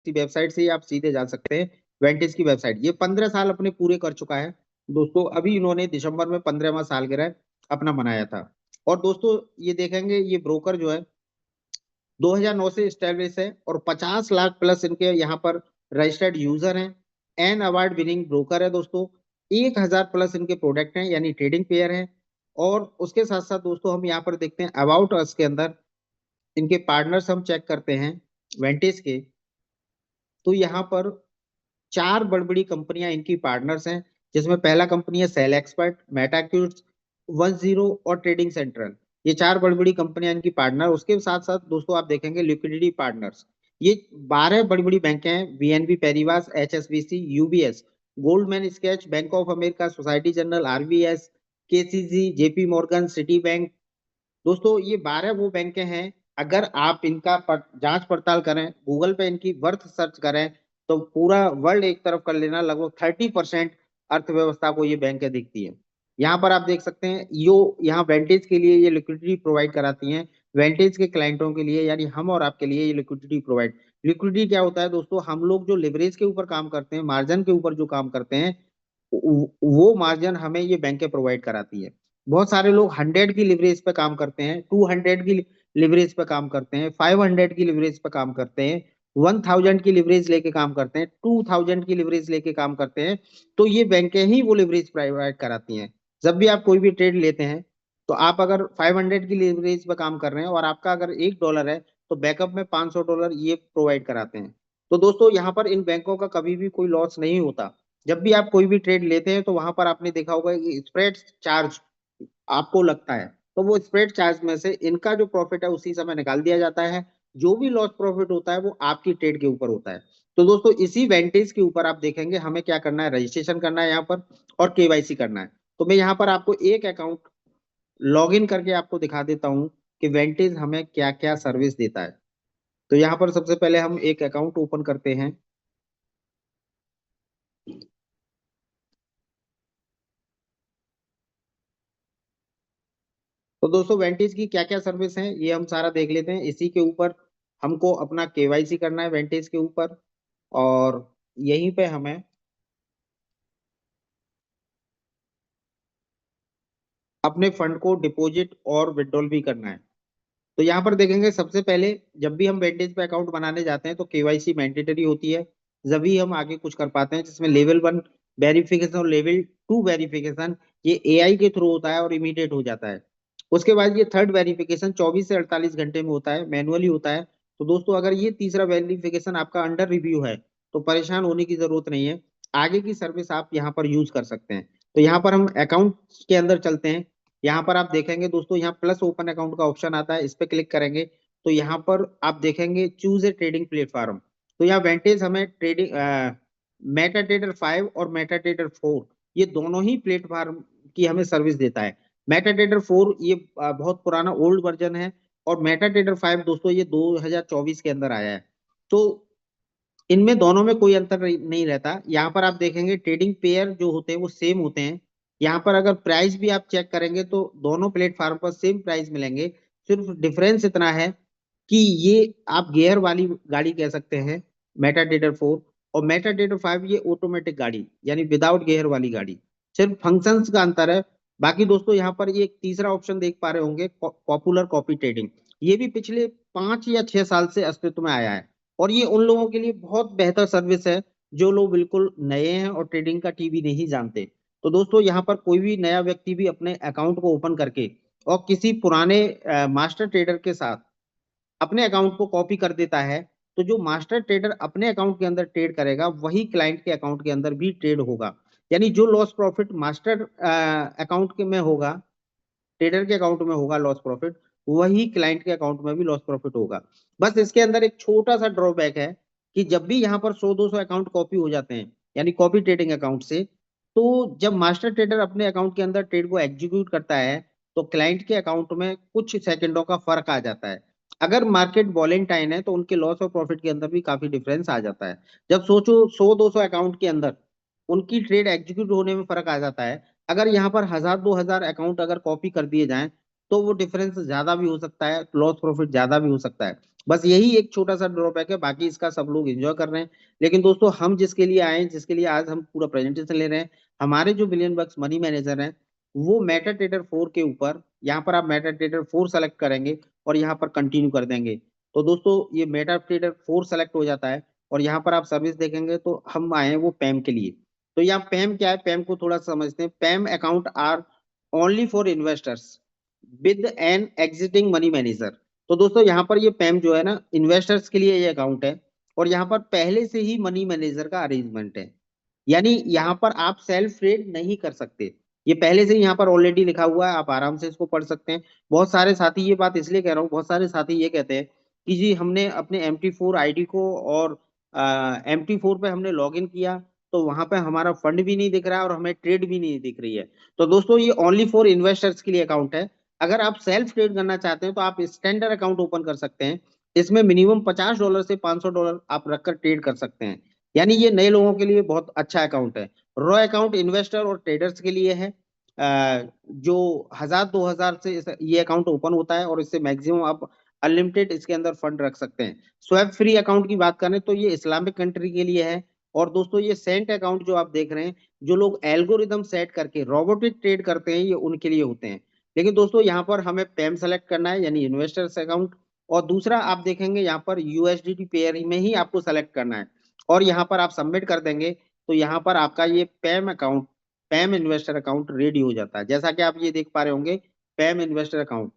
की वेबसाइट से ही आप सीधे जा सकते हैं वेंटेज की वेबसाइट। ये 15 साल अपने पूरे कर चुका है दोस्तों। अभी इन्होंने दिसंबर में 15वां सालगिरह अपना मनाया था। और दोस्तों ये देखेंगे ये ब्रोकर जो है 2009 से स्टैब्लिश है और 50 लाख प्लस इनके यहाँ पर रजिस्टर्ड यूजर हैं। एन अवार्ड विनिंग ब्रोकर है दोस्तों। 1000 प्लस इनके प्रोडक्ट हैं यानी ट्रेडिंग पेयर हैं। और उसके साथ साथ दोस्तों हम यहाँ पर देखते हैं अबाउट अस के अंदर इनके पार्टनर्स हम चेक करते हैं वेंटेज के। तो यहाँ पर 4 बड़ी बड़ी कंपनियां इनकी पार्टनर्स हैं, जिसमें पहला कंपनी है सेल एक्सपर्ट, मेटाक्यूट, 10 और ट्रेडिंग सेंट्रल। ये 4 बड़ी बड़ी कंपनियां इनकी पार्टनर। उसके साथ साथ दोस्तों आप देखेंगे लिक्विडिटी पार्टनर्स। ये 12 बड़ी बड़ी बैंकें हैं, BNP Paribas, HSBC, UBS, Goldman स्कैच, bank of America, Societe Generale, RBS, KCG, JP Morgan, Citibank. दोस्तों ये 12 वो बैंकें हैं। अगर आप इनका जांच पड़ताल करें, गूगल पे इनकी वर्थ सर्च करें, तो पूरा वर्ल्ड एक तरफ कर लेना, लगभग 30% अर्थव्यवस्था को ये बैंकें दिखती है। यहाँ पर आप देख सकते हैं यो यहाँ वेंटेज के लिए ये लिक्विडिटी प्रोवाइड कराती हैं। वेंटेज के क्लाइंटों के लिए यानी हम और आपके लिए ये लिक्विडिटी प्रोवाइड। लिक्विडिटी क्या होता है दोस्तों? हम लोग जो लिवरेज के ऊपर काम करते हैं, मार्जिन के ऊपर जो काम करते हैं, वो मार्जिन हमें ये बैंकें प्रोवाइड कराती है। बहुत सारे लोग 100 की लिवरेज पे काम करते हैं, 200 की लिवरेज पे काम करते हैं, 500 की लिवरेज पे काम करते हैं, 1000 की लिवरेज लेके काम करते हैं, 2000 की लिवरेज लेके काम करते हैं। तो ये बैंकें ही वो लिवरेज प्रोवाइड कराती हैं। जब भी आप कोई भी ट्रेड लेते हैं, तो आप अगर 500 की लिवरेज पे काम कर रहे हैं और आपका अगर $1 है, तो बैकअप में $500 ये प्रोवाइड कराते हैं। तो दोस्तों यहाँ पर इन बैंकों का कभी भी कोई लॉस नहीं होता। जब भी आप कोई भी ट्रेड लेते हैं, तो वहां पर आपने देखा होगा कि स्प्रेड चार्ज आपको लगता है, तो वो स्प्रेड चार्ज में से इनका जो प्रॉफिट है उसी समय निकाल दिया जाता है। जो भी लॉस प्रॉफिट होता है वो आपकी ट्रेड के ऊपर होता है। तो दोस्तों इसी वेंटेज के ऊपर आप देखेंगे हमें क्या करना है, रजिस्ट्रेशन करना है यहाँ पर और केवाईसी करना है। तो मैं यहाँ पर आपको एक अकाउंट लॉग इन करके आपको दिखा देता हूँ कि वेंटेज हमें क्या क्या सर्विस देता है। तो यहाँ पर सबसे पहले हम एक अकाउंट ओपन करते हैं। तो दोस्तों वेंटेज की क्या क्या सर्विस है ये हम सारा देख लेते हैं। इसी के ऊपर हमको अपना केवाईसी करना है वेंटेज के ऊपर। और यहीं पे हमें अपने फंड को डिपॉजिट और विड्रॉल भी करना है। तो यहाँ पर देखेंगे सबसे पहले जब भी हम वेंटेज पे अकाउंट बनाने जाते हैं तो केवाईसी मैंडेटरी होती है। जब भी हम आगे कुछ कर पाते हैं, जिसमें लेवल 1 वेरिफिकेशन और लेवल 2 वेरिफिकेशन ये एआई के थ्रू होता है और इमीडिएट हो जाता है। उसके बाद ये थर्ड वेरिफिकेशन 24 से 48 घंटे में होता है, मैनुअली होता है। तो दोस्तों अगर ये तीसरा वेरिफिकेशन आपका अंडर रिव्यू है, तो परेशान होने की जरूरत नहीं है। आगे की सर्विस आप यहाँ पर यूज कर सकते हैं। तो यहाँ पर हम अकाउंट के अंदर चलते हैं। यहाँ पर आप देखेंगे दोस्तों, यहाँ प्लस ओपन अकाउंट का ऑप्शन आता है, इस पे क्लिक करेंगे तो यहाँ पर आप देखेंगे चूज ए ट्रेडिंग प्लेटफॉर्म। तो यहाँ वेंटेज हमें ट्रेडिंग मेटाट्रेडर 5 और मेटाट्रेडर 4 ये दोनों ही प्लेटफॉर्म की हमें सर्विस देता है। मेटाट्रेडर 4 ये बहुत पुराना ओल्ड वर्जन है। और मेटाट्रेडर 5 दोस्तों ये 2024 के अंदर आया है। तो इनमें दोनों में कोई अंतर नहीं रहता। यहाँ पर आप देखेंगे ट्रेडिंग पेयर जो होते हैं वो सेम होते हैं। यहाँ पर अगर प्राइस भी आप चेक करेंगे तो दोनों प्लेटफॉर्म पर सेम प्राइस मिलेंगे। सिर्फ डिफरेंस इतना है कि ये आप गियर वाली गाड़ी कह सकते हैं मेटाट्रेडर 4, और मेटाट्रेडर 5 ये ऑटोमेटिक गाड़ी यानी विदाउट गियर वाली गाड़ी। सिर्फ फंक्शंस का अंतर है। बाकी दोस्तों यहाँ पर ये एक तीसरा ऑप्शन देख पा रहे होंगे, पॉपुलर कॉपी ट्रेडिंग। ये भी पिछले 5 या 6 साल से अस्तित्व में आया है। और ये उन लोगों के लिए बहुत बेहतर सर्विस है जो लोग बिल्कुल नए हैं और ट्रेडिंग का टीवी नहीं जानते। तो दोस्तों यहाँ पर कोई भी नया व्यक्ति भी अपने अकाउंट को ओपन करके और किसी पुराने मास्टर ट्रेडर के साथ अपने अकाउंट को कॉपी कर देता है, तो जो मास्टर ट्रेडर अपने अकाउंट के अंदर ट्रेड करेगा वही क्लाइंट के अकाउंट के अंदर भी ट्रेड होगा। यानी जो लॉस प्रॉफिट मास्टर अकाउंट के में होगा, ट्रेडर के अकाउंट में होगा लॉस प्रॉफिट, वही क्लाइंट के अकाउंट में भी लॉस प्रॉफिट होगा। बस इसके अंदर एक छोटा सा ड्रॉबैक है कि जब भी यहाँ पर 100-200 अकाउंट कॉपी हो जाते हैं यानी कॉपी ट्रेडिंग अकाउंट से, तो जब मास्टर ट्रेडर अपने अकाउंट के अंदर ट्रेड को एग्जीक्यूट करता है तो क्लाइंट के अकाउंट में कुछ सेकंडों का फर्क आ जाता है। अगर मार्केट वॉलेंटाइन है तो उनके लॉस और प्रॉफिट के अंदर भी काफी डिफरेंस आ जाता है। जब सोचो 100-200 अकाउंट के अंदर उनकी ट्रेड एग्जीक्यूट होने में फर्क आ जाता है। अगर यहाँ पर 1000-2000 अकाउंट अगर कॉपी कर दिए जाएं, तो वो डिफरेंस ज्यादा भी हो सकता है, लॉस प्रॉफिट ज्यादा भी हो सकता है। बस यही एक छोटा सा ड्रॉबैक है, बाकी इसका सब लोग एंजॉय कर रहे हैं। लेकिन दोस्तों हम जिसके लिए आए हैं, जिसके लिए आज हम पूरा प्रेजेंटेशन ले रहे हैं, हमारे जो बिलियन बक्स मनी मैनेजर हैं, वो मेटा ट्रेडर 4 के ऊपर, यहाँ पर आप मेटा ट्रेडर 4 सेलेक्ट करेंगे और यहाँ पर कंटिन्यू कर देंगे। तो दोस्तों ये मेटा ट्रेडर 4 सेलेक्ट हो जाता है और यहाँ पर आप सर्विस देखेंगे तो हम आए हैं वो पैम के लिए। तो यहाँ पैम क्या है, पैम को थोड़ा समझते हैं। PAMM account are only for investors with an existing money manager. तो दोस्तों यहाँ पर ये पैम जो है ना, इन्वेस्टर्स के लिए ये अकाउंट है और यहाँ पर पहले से ही मनी मैनेजर का अरेंजमेंट है। यानी यहाँ पर आप सेल्फ ट्रेड नहीं कर सकते, ये पहले से ही यहाँ पर ऑलरेडी लिखा हुआ है, आप आराम से इसको पढ़ सकते हैं। बहुत सारे साथी, ये बात इसलिए कह रहा हूँ, बहुत सारे साथी ये कहते हैं कि जी हमने अपने MT4 आईडी को और MT4 पे हमने लॉग इन किया तो वहां पे हमारा फंड भी नहीं दिख रहा है और हमें ट्रेड भी नहीं दिख रही है। तो दोस्तों ये ओनली फॉर इन्वेस्टर्स के लिए अकाउंट है। अगर आप सेल्फ ट्रेड करना चाहते हैं तो आप स्टैंडर्ड अकाउंट ओपन कर सकते हैं। इसमें मिनिमम $50 से $500 आप रखकर ट्रेड कर सकते हैं। यानी ये नए लोगों के लिए बहुत अच्छा अकाउंट है। रॉ अकाउंट इन्वेस्टर और ट्रेडर्स के लिए है। जो 1000-2000 से ये अकाउंट ओपन होता है और इससे मैक्सिमम आप अनलिमिटेड इसके अंदर फंड रख सकते हैं। स्वैप फ्री अकाउंट की बात करें तो ये इस्लामिक कंट्री के लिए है। और दोस्तों ये सेंट अकाउंट जो आप देख रहे हैं, जो लोग एल्गोरिदम सेट करके रोबोटिक ट्रेड करते हैं, ये उनके लिए होते हैं। लेकिन दोस्तों यहाँ पर हमें पैम सेलेक्ट करना है, यानी इन्वेस्टर्स अकाउंट। और दूसरा आप देखेंगे यहाँ पर यूएसडीटी पेयर में ही आपको सेलेक्ट करना है और यहाँ पर आप सबमिट कर देंगे तो यहाँ पर आपका ये पैम अकाउंट, पैम इन्वेस्टर अकाउंट रेडी हो जाता है। जैसा कि आप ये देख पा रहे होंगे, पैम इन्वेस्टर अकाउंट,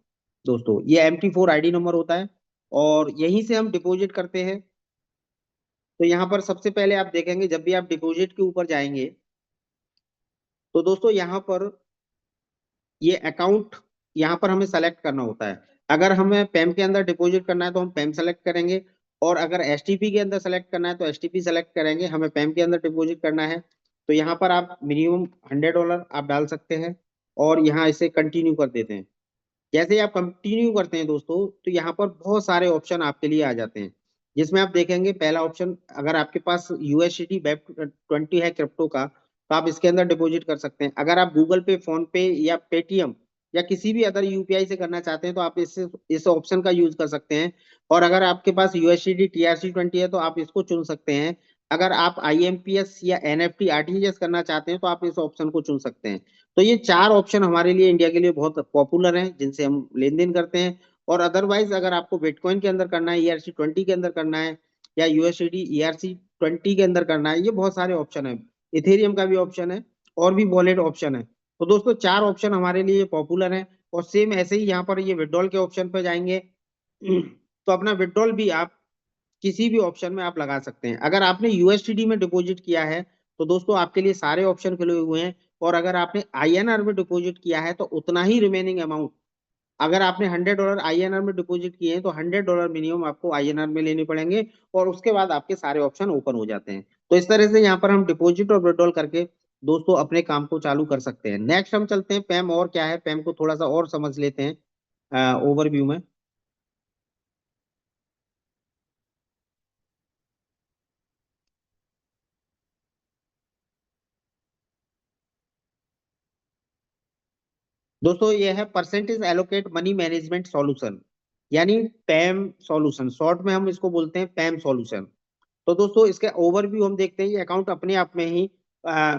दोस्तों ये MT4 आईडी नंबर होता है और यहीं से हम डिपॉजिट करते हैं। तो यहाँ पर सबसे पहले आप देखेंगे, जब भी आप डिपॉजिट के ऊपर जाएंगे तो दोस्तों यहाँ पर ये अकाउंट, यहाँ पर हमें सेलेक्ट करना होता है। अगर हमें पैम के अंदर डिपॉजिट करना है तो हम पैम सेलेक्ट करेंगे और अगर एसटीपी के अंदर सेलेक्ट करना है तो एसटीपी सेलेक्ट करेंगे। हमें पैम के अंदर डिपॉजिट करना है तो यहाँ पर आप मिनिमम $100 आप डाल सकते हैं और यहाँ इसे कंटिन्यू कर देते हैं। जैसे ही आप कंटिन्यू करते हैं दोस्तों तो यहाँ पर बहुत सारे ऑप्शन आपके लिए आ जाते हैं, जिसमें आप देखेंगे पहला ऑप्शन, अगर आपके पास यूएसडीटी वेब 20 है क्रिप्टो का तो आप इसके अंदर डिपॉजिट कर सकते हैं। अगर आप गूगल पे, फोन पे या पेटीएम या किसी भी अदर यूपीआई से करना चाहते हैं तो आप इस ऑप्शन का यूज कर सकते हैं। और अगर आपके पास यूएसडीटी TRC20 है तो आप इसको चुन सकते हैं। अगर आप IMPS या NFT RTGS करना चाहते हैं तो आप इस ऑप्शन को चुन सकते हैं। तो ये 4 ऑप्शन हमारे लिए, इंडिया के लिए बहुत पॉपुलर हैं, जिनसे हम लेन देन करते हैं। और अदरवाइज अगर आपको बिटकॉइन के अंदर करना है, ERC20 के अंदर करना है या यूएसडी ERC20 के अंदर करना है, ये बहुत सारे ऑप्शन है। इथेरियम का भी ऑप्शन है और भी वॉलेट ऑप्शन है। तो दोस्तों 4 ऑप्शन हमारे लिए पॉपुलर है। और सेम ऐसे ही यहाँ पर ये विड्रॉल के ऑप्शन पे जाएंगे तो अपना विड्रॉल भी आप किसी भी ऑप्शन में आप लगा सकते हैं। अगर आपने यूएसडीटी में डिपॉजिट किया है तो दोस्तों आपके लिए सारे ऑप्शन खुले हुए हैं। और अगर आपने INR में डिपॉजिट किया है तो उतना ही रिमेनिंग अमाउंट, अगर आपने $100 INR में डिपॉजिट किए हैं तो $100 मिनिमम आपको INR में लेने पड़ेंगे और उसके बाद आपके सारे ऑप्शन ओपन हो जाते हैं। तो इस तरह से यहाँ पर हम डिपॉजिट और विड्रॉल करके दोस्तों अपने काम को चालू कर सकते हैं। नेक्स्ट हम चलते हैं पैम और क्या है, पैम को थोड़ा सा और समझ लेते हैं ओवरव्यू में। दोस्तों ये है percentage allocate money management solution, यानी पैम सॉल्यूशन, शॉर्ट में हम इसको बोलते हैं पैम सॉल्यूशन। तो दोस्तों इसके ओवरव्यू हम देखते हैं। ये अकाउंट अपने आप में ही आ,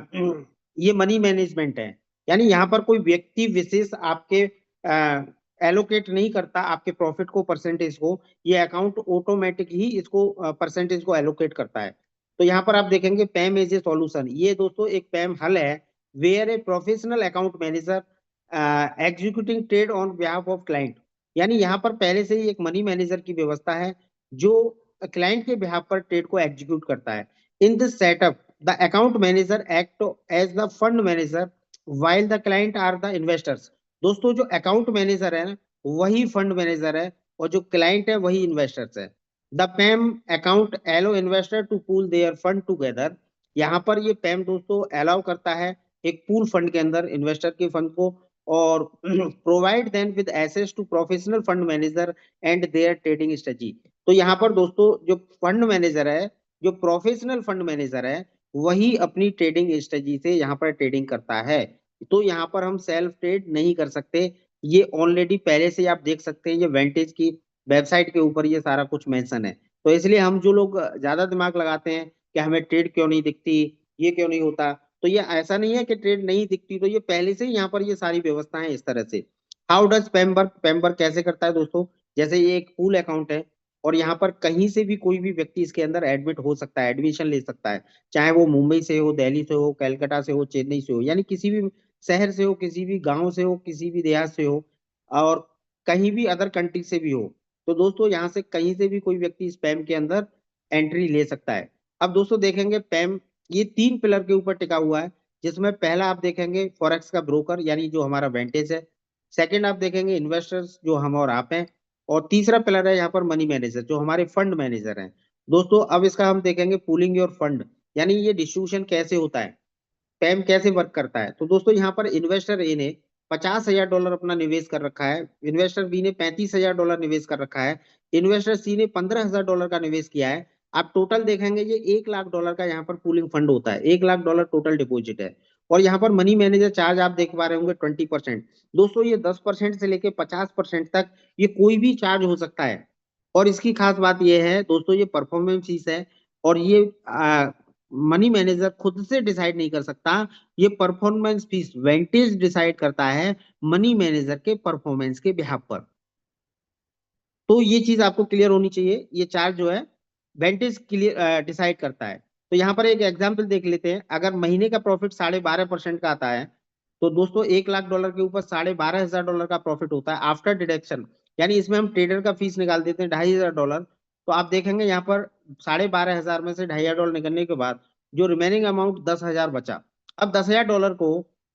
ये मनी मैनेजमेंट है। यानी यहाँ पर कोई व्यक्ति विशेष आपके एलोकेट नहीं करता आपके प्रॉफिट को, परसेंटेज को। ये अकाउंट ऑटोमेटिक ही इसको परसेंटेज को एलोकेट करता है। तो यहाँ पर आप देखेंगे पैम एज ए सॉल्यूशन, ये दोस्तों एक पैम हल है where a professional account manager executing trade on behalf of client. यानी यहाँ पर पहले से ही एक मनी मैनेजर की व्यवस्था है जो क्लाइंट के बिहाफ पर ट्रेड को एग्जीक्यूट करता है। In this setup the account manager act as the fund manager while the client are the investors. दोस्तों जो अकाउंट मैनेजर है वही फंड मैनेजर है और जो क्लाइंट है वही इन्वेस्टर्स है। The PAMM account allow investor to pool their fund together. यहाँ पर ये पैम दोस्तों अलाउ करता है एक पूल फंड के अंदर इन्वेस्टर के फंड को और provide then with access to professional fund manager and their trading strategy. तो यहाँ पर दोस्तों जो फंड मैनेजर है, जो प्रोफेशनल फंड मैनेजर है, वही अपनी ट्रेडिंग स्ट्रेटजी से यहाँ पर ट्रेडिंग करता है। तो यहाँ पर हम सेल्फ ट्रेड नहीं कर सकते। ये ऑलरेडी पहले से आप देख सकते हैं, ये वेंटेज की वेबसाइट के ऊपर ये सारा कुछ मेंशन है। तो इसलिए हम जो लोग ज्यादा दिमाग लगाते हैं कि हमें ट्रेड क्यों नहीं दिखती, ये क्यों नहीं होता, तो ये ऐसा नहीं है कि ट्रेड नहीं दिखती, तो ये पहले से ही यहाँ पर ये सारी व्यवस्थाएं इस तरह से। How does पैम work? पैम वर्क कैसे करता है दोस्तों? जैसे ये एक पूल अकाउंट है, और यहाँ पर कहीं से भी कोई भी व्यक्ति इसके अंदर एडमिट हो सकता है, एडमिशन ले सकता है, चाहे वो मुंबई से हो, दिल्ली से हो, कलकत्ता से हो, चेन्नई से हो, यानी किसी भी शहर से हो, किसी भी गांव से हो, किसी भी देहात से हो, और कहीं भी अदर कंट्री से भी हो। तो दोस्तों यहाँ से कहीं से भी कोई व्यक्ति इस पैम के अंदर एंट्री ले सकता है। अब दोस्तों देखेंगे पैम ये 3 पिलर के ऊपर टिका हुआ है, जिसमें पहला आप देखेंगे फॉरेक्स का ब्रोकर, यानी जो हमारा वेंटेज है। सेकंड आप देखेंगे इन्वेस्टर्स, जो हम और आप हैं। और तीसरा पिलर है यहाँ पर मनी मैनेजर, जो हमारे फंड मैनेजर हैं। दोस्तों अब इसका हम देखेंगे पूलिंग योर फंड, यानी ये डिस्ट्रीब्यूशन कैसे होता है, पैम कैसे वर्क करता है। तो दोस्तों यहाँ पर इन्वेस्टर ए ने $50,000 अपना निवेश कर रखा है, इन्वेस्टर बी ने $35,000 निवेश कर रखा है, इन्वेस्टर सी ने $15,000 का निवेश किया है। आप टोटल देखेंगे ये $1,00,000 का यहाँ पर पूलिंग फंड होता है, $1,00,000 टोटल डिपॉजिट है। और यहाँ पर मनी मैनेजर चार्ज आप देख पा रहे होंगे 20%। दोस्तों ये 10% से लेके 50% तक ये कोई भी चार्ज हो सकता है। और इसकी खास बात यह है दोस्तों, ये परफॉर्मेंस फीस है, और ये मनी मैनेजर खुद से डिसाइड नहीं कर सकता, ये परफॉर्मेंस फीस वेंटेज डिसाइड करता है मनी मैनेजर के परफॉर्मेंस के बिहाफ पर। तो ये चीज आपको क्लियर होनी चाहिए, ये चार्ज जो है वेंटेज क्लियर डिसाइड करता है। तो यहाँ पर एक एग्जांपल देख लेते हैं, अगर महीने का प्रॉफिट 12.5% का आता है, तो दोस्तों $1,00,000 के ऊपर $12,500 का प्रॉफिट होता है आफ्टर डिडक्शन। यानी इसमें हम ट्रेडर का फीस निकाल देते हैं $2,500। तो आप देखेंगे यहाँ पर 12,500 में से $2,500 निकलने के बाद जो रिमेनिंग अमाउंट 10,000 बचा। अब $10,000 को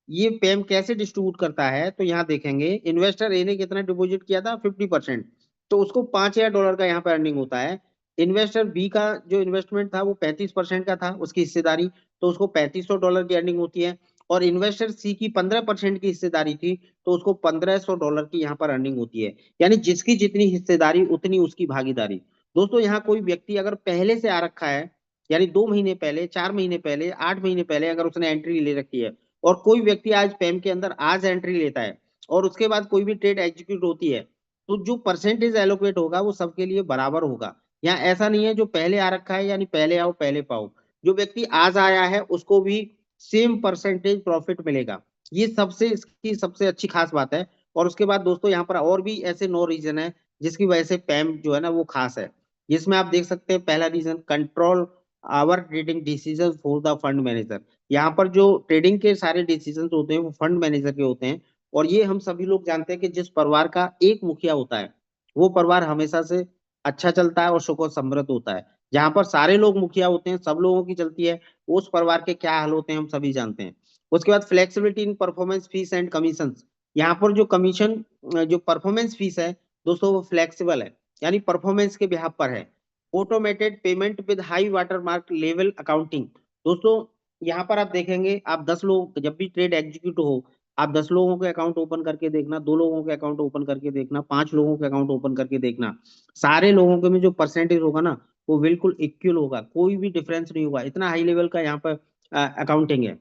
ये पेम कैसे डिस्ट्रीब्यूट करता है, तो यहाँ देखेंगे इन्वेस्टर ए ने कितना डिपॉजिट किया था, 50%, तो उसको $5,000 का यहाँ पर अर्निंग होता है। इन्वेस्टर बी का जो इन्वेस्टमेंट था वो 35% का था, उसकी हिस्सेदारी, तो उसको $3,500 की अर्निंग होती है। और इन्वेस्टर सी की 15% की हिस्सेदारी थी, तो उसको $1,500 की यहाँ पर अर्निंग होती है। यानी जिसकी जितनी हिस्सेदारी उतनी उसकी भागीदारी। दोस्तों यहाँ कोई व्यक्ति अगर पहले से आ रखा है, यानी 2 महीने पहले, 4 महीने पहले, 8 महीने पहले अगर उसने एंट्री ले रखी है, और कोई व्यक्ति आज पैम के अंदर आज एंट्री लेता है, और उसके बाद कोई भी ट्रेड एग्जीक्यूट होती है, तो जो परसेंटेज एलोकेट होगा वो सबके लिए बराबर होगा। यहाँ ऐसा नहीं है जो पहले आ रखा है यानी पहले आओ पहले पाओ, जो व्यक्ति आज आया है उसको भी सेम परसेंटेज प्रॉफिट मिलेगा। ये सबसे इसकी सबसे अच्छी खास बात है। और उसके बाद दोस्तों यहाँ पर और भी ऐसे 9 रीजन है जिसकी वजह से पैम जो है ना वो खास है। जिसमें आप देख सकते हैं पहला reason, control our trading decision for the fund manager. यहाँ पर जो ट्रेडिंग के सारे डिसीजन होते हैं वो फंड मैनेजर के होते हैं। और ये हम सभी लोग जानते हैं कि जिस परिवार का एक मुखिया होता है वो परिवार हमेशा से अच्छा चलता है और सुख और समृद्ध होता है। जहां पर सारे लोग मुखिया होते हैं, सब लोगों की चलती है, उस परिवार के क्या हाल होते हैं हम सभी जानते हैं। उसके बाद flexibility in performance fees and commission. यहाँ पर जो कमीशन, जो परफॉर्मेंस फीस है दोस्तों वो फ्लेक्सिबल है, यानी परफॉर्मेंस के बिहाफ पर है। Automated payment with high water mark level accounting. दोस्तों यहाँ पर आप देखेंगे, आप 10 लोग जब भी ट्रेड एग्जीक्यूट हो, आप 10 लोगों के अकाउंट ओपन करके देखना, 2 लोगों के अकाउंट ओपन करके देखना, 5 लोगों के अकाउंट ओपन करके देखना, सारे लोगों के में जो परसेंटेज होगा ना वो बिल्कुल इक्वल होगा, कोई भी डिफरेंस नहीं होगा। इतना हाई लेवल का यहाँ पर अकाउंटिंग है।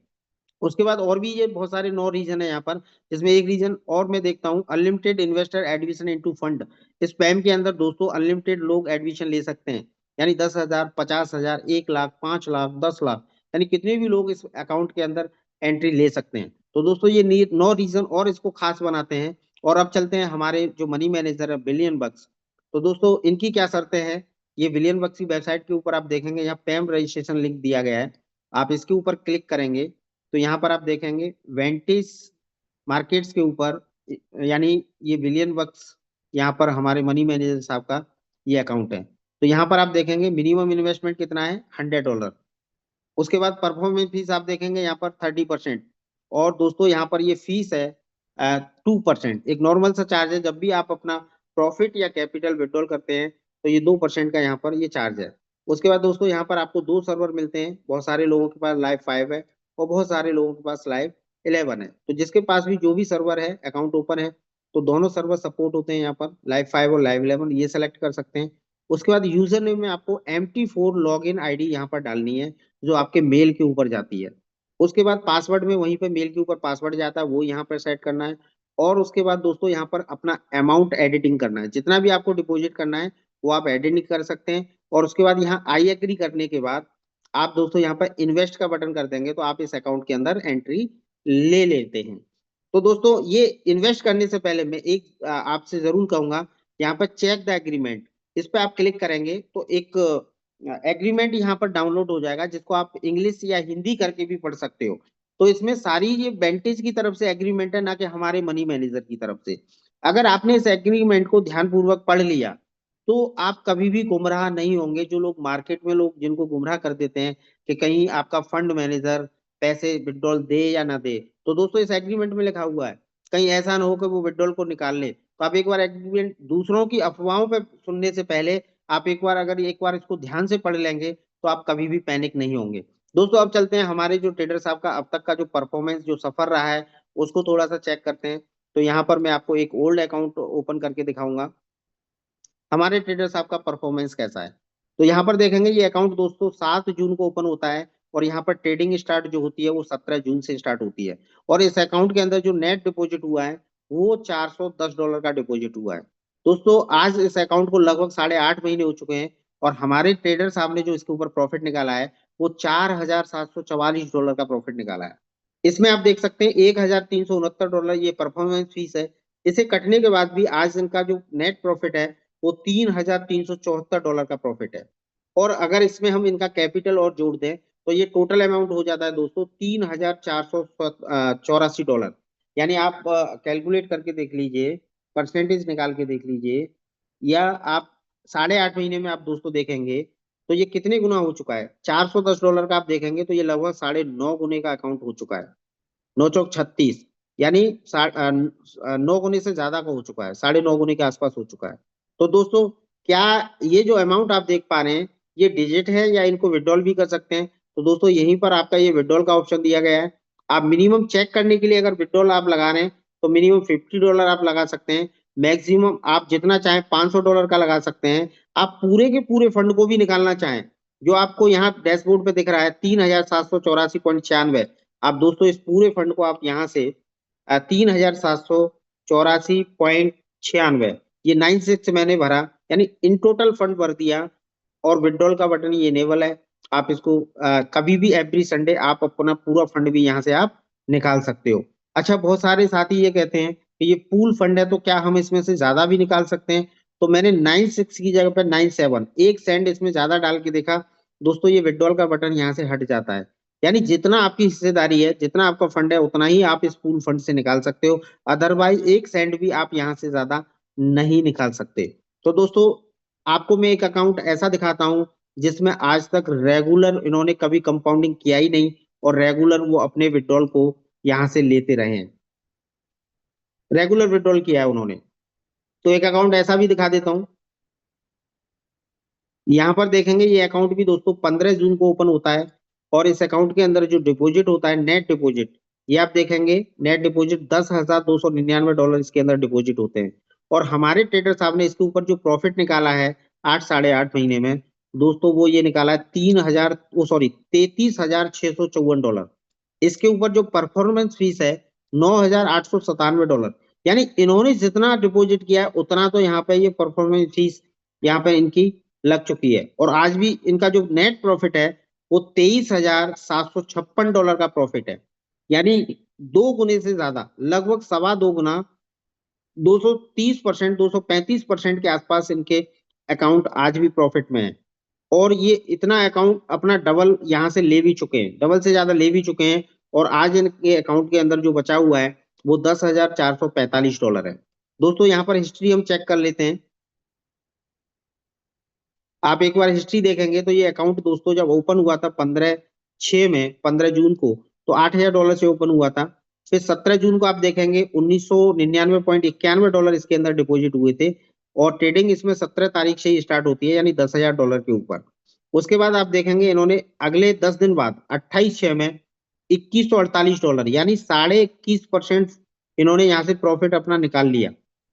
उसके बाद और भी ये बहुत सारे 9 रीजन है यहाँ पर, जिसमें एक रीजन और मैं देखता हूँ, unlimited investor admission into fund. इस पैम के अंदर दोस्तों अनलिमिटेड लोग एडमिशन ले सकते हैं, यानी 10,000, 50,000, 1 लाख, 5 लाख, 10 लाख, यानी कितने भी लोग इस अकाउंट के अंदर एंट्री ले सकते हैं। तो दोस्तों ये 9 रीजन और इसको खास बनाते हैं। और अब चलते हैं हमारे जो मनी मैनेजर है बिलियन बक्स। तो दोस्तों इनकी क्या शर्तें हैं, ये बिलियन बक्स की वेबसाइट के ऊपर आप देखेंगे, यहाँ पैम रजिस्ट्रेशन लिंक दिया गया है। आप इसके ऊपर क्लिक करेंगे तो यहाँ पर आप देखेंगे वेंटिस मार्केट्स के ऊपर, यानी ये विलियन बक्स, यहाँ पर हमारे मनी मैनेजर साहब का ये अकाउंट है। तो यहाँ पर आप देखेंगे मिनिमम इन्वेस्टमेंट कितना है, $100। उसके बाद परफॉर्मेंस फीस आप देखेंगे यहाँ पर 30%। और दोस्तों यहाँ पर ये फीस है 2%, एक नॉर्मल सा चार्ज है। जब भी आप अपना प्रॉफिट या कैपिटल विड्रॉल करते हैं तो ये 2% का यहाँ पर ये चार्ज है। उसके बाद दोस्तों यहाँ पर आपको 2 सर्वर मिलते हैं, बहुत सारे लोगों के पास लाइव 5 है और बहुत सारे लोगों के पास लाइव 11 है। तो जिसके पास भी जो भी सर्वर है अकाउंट ओपन है, तो दोनों सर्वर सपोर्ट होते हैं यहाँ पर, लाइव 5 और लाइव 11 ये सेलेक्ट कर सकते हैं। उसके बाद यूजर नेम में आपको MT4 लॉग इन ID यहाँ पर डालनी है, जो आपके मेल के ऊपर जाती है। उसके बाद पासवर्ड में वहीं पे मेल के ऊपर पासवर्ड जाता है, वो यहाँ पर सेट करना है। और उसके बाद दोस्तों यहाँ पर अपना अमाउंट एडिटिंग करना है, जितना भी आपको डिपॉजिट करना है वो आप एडिटिंग कर सकते हैं। और उसके बाद यहाँ आई एग्री करने के बाद आप दोस्तों यहाँ पर इन्वेस्ट का बटन कर देंगे तो आप इस अकाउंट के अंदर एंट्री ले लेते हैं। तो दोस्तों ये इन्वेस्ट करने से पहले मैं एक आपसे जरूर कहूंगा, यहाँ पर चेक द एग्रीमेंट, इस पे आप क्लिक करेंगे तो एक एग्रीमेंट यहाँ पर डाउनलोड हो जाएगा, जिसको आप इंग्लिश या हिंदी करके भी पढ़ सकते हो। तो इसमें सारी ये बेंटेज की तरफ से एग्रीमेंट है, ना कि हमारे मनी मैनेजर की तरफ से। अगर आपने इस एग्रीमेंट को ध्यानपूर्वक पढ़ लिया तो आप कभी भी गुमराह नहीं होंगे। जो लोग मार्केट में लोग जिनको गुमराह कर देते हैं कि कहीं आपका फंड मैनेजर पैसे विड्रॉल दे या ना दे, तो दोस्तों इस एग्रीमेंट में लिखा हुआ है, कहीं ऐसा ना हो कि वो विड्रॉल को निकाल ले। तो आप एक बार एग्रीमेंट, दूसरों की अफवाहों पे सुनने से पहले आप एक बार अगर एक बार इसको ध्यान से पढ़ लेंगे तो आप कभी भी पैनिक नहीं होंगे। दोस्तों अब चलते हैं हमारे जो ट्रेडर साहब का अब तक का जो परफॉर्मेंस जो सफर रहा है उसको थोड़ा सा चेक करते हैं। तो यहाँ पर मैं आपको एक ओल्ड अकाउंट ओपन करके दिखाऊंगा हमारे ट्रेडर साहब का परफॉर्मेंस कैसा है। तो यहाँ पर देखेंगे ये अकाउंट दोस्तों 7 जून को ओपन होता है, और यहाँ पर ट्रेडिंग स्टार्ट जो होती है वो 17 जून से स्टार्ट होती है। और इस अकाउंट के अंदर जो नेट डिपॉजिट हुआ है वो $410 का डिपॉजिट हुआ है। दोस्तों आज इस अकाउंट को लगभग 8.5 महीने हो चुके हैं, और हमारे ट्रेडर साहब ने जो इसके ऊपर प्रॉफिट निकाला है वो $4,744 का प्रॉफिट निकाला है। इसमें आप देख सकते हैं $1,369 ये परफॉर्मेंस फीस है। इसे कटने के बाद भी आज इनका जो नेट प्रॉफिट है वो $3,374 का प्रॉफिट है। और अगर इसमें हम इनका कैपिटल और जोड़ दें तो ये टोटल अमाउंट हो जाता है दोस्तों $3,484। यानी आप कैलकुलेट करके देख लीजिए, परसेंटेज निकाल के देख लीजिए, या आप 8.5 महीने में आप दोस्तों देखेंगे तो ये कितने गुना हो चुका है। $410 का आप देखेंगे तो ये लगभग 9.5 गुने का अकाउंट हो चुका है। 9 चौक 36, यानी 9 गुने से ज्यादा का हो चुका है, 9.5 गुने के आसपास हो चुका है। तो दोस्तों क्या ये जो अमाउंट आप देख पा रहे हैं ये डिजिट है या इनको विड्रॉल भी कर सकते हैं। तो दोस्तों यहीं पर आपका ये विड्रॉल का ऑप्शन दिया गया है। आप मिनिमम चेक करने के लिए अगर विड्रॉल आप लगा रहे हैं तो मिनिमम $50 आप लगा सकते हैं। मैक्सिमम आप जितना चाहें $500 का लगा सकते हैं। आप पूरे के पूरे फंड को भी निकालना चाहें, जो आपको यहाँ डैशबोर्ड पे दिख रहा है 3,784.96, आप दोस्तों इस पूरे फंड को आप यहाँ से 3,784.96, ये 96 मैंने भरा, यानी इन टोटल फंड भर दिया। और विड्रॉल का बटन ये इनेबल है। आप इसको कभी भी एवरी संडे आप अपना पूरा फंड भी यहाँ से आप निकाल सकते हो। अच्छा, बहुत सारे साथी ये कहते हैं कि ये पूल फंड है तो क्या हम इसमें से ज्यादा भी निकाल सकते हैं। तो मैंने 96 की जगह पर 97 एक सेंड इसमें ज्यादा डाल के देखा दोस्तों, ये विड्रॉल का बटन यहाँ से हट जाता है। यानी जितना आपकी हिस्सेदारी है, जितना आपका फंड है, उतना ही आप इस पूल फंड से निकाल सकते हो। अदरवाइज एक सेंट भी आप यहाँ से ज्यादा नहीं निकाल सकते। तो दोस्तों आपको मैं एक अकाउंट ऐसा दिखाता हूं जिसमें आज तक रेगुलर इन्होंने कभी कंपाउंडिंग किया ही नहीं, और रेगुलर वो अपने विड्रॉल को यहां से लेते रहे हैं, रेगुलर विड्रॉल किया है उन्होंने। तो एक अकाउंट ऐसा भी दिखा देता हूं। यहाँ पर देखेंगे ये अकाउंट भी दोस्तों 15 जून को ओपन होता है, और इस अकाउंट के अंदर जो डिपॉजिट होता है नेट डिपॉजिट, ये आप देखेंगे नेट डिपॉजिट $10,299 इसके अंदर डिपॉजिट होते हैं। और हमारे ट्रेडर साहब ने इसके ऊपर जो प्रॉफिट निकाला है 8 साढ़े 8 महीने में दोस्तों, वो ये निकाला है 33,654। इसके ऊपर जो परफॉर्मेंस फीस है $9,897। यानी इन्होंने जितना डिपॉजिट किया है उतना तो यहाँ पे ये परफॉर्मेंस फीस यहाँ पे इनकी लग चुकी है। और आज भी इनका जो नेट प्रॉफिट है वो $23,756 का प्रॉफिट है। यानी 2 गुने से ज्यादा, लगभग 2.25 गुना, 230%, 235% के आसपास इनके अकाउंट आज भी प्रॉफिट में है। और ये इतना अकाउंट अपना डबल यहाँ से ले भी चुके हैं, डबल से ज्यादा ले भी चुके हैं। और आज इनके अकाउंट के अंदर जो बचा हुआ है वो $10,445 है। दोस्तों यहाँ पर हिस्ट्री हम चेक कर लेते हैं। आप एक बार हिस्ट्री देखेंगे तो ये अकाउंट दोस्तों जब ओपन हुआ था 15 जून को, तो $8,000 से ओपन हुआ था। फिर 17 जून को आप देखेंगे $1,999.91 इसके अंदर डिपॉजिट हुए थे, और ट्रेडिंग इसमें 17 तारीख से ही स्टार्ट होती है, यानी $10,000 के ऊपर। उसके बाद आप देखेंगे इन्होंने अगले 10 दिन बाद 28/6 में $2,148, यानी 21.5% इन्होंने यहाँ से प्रॉफिट अपना निकाल लिया,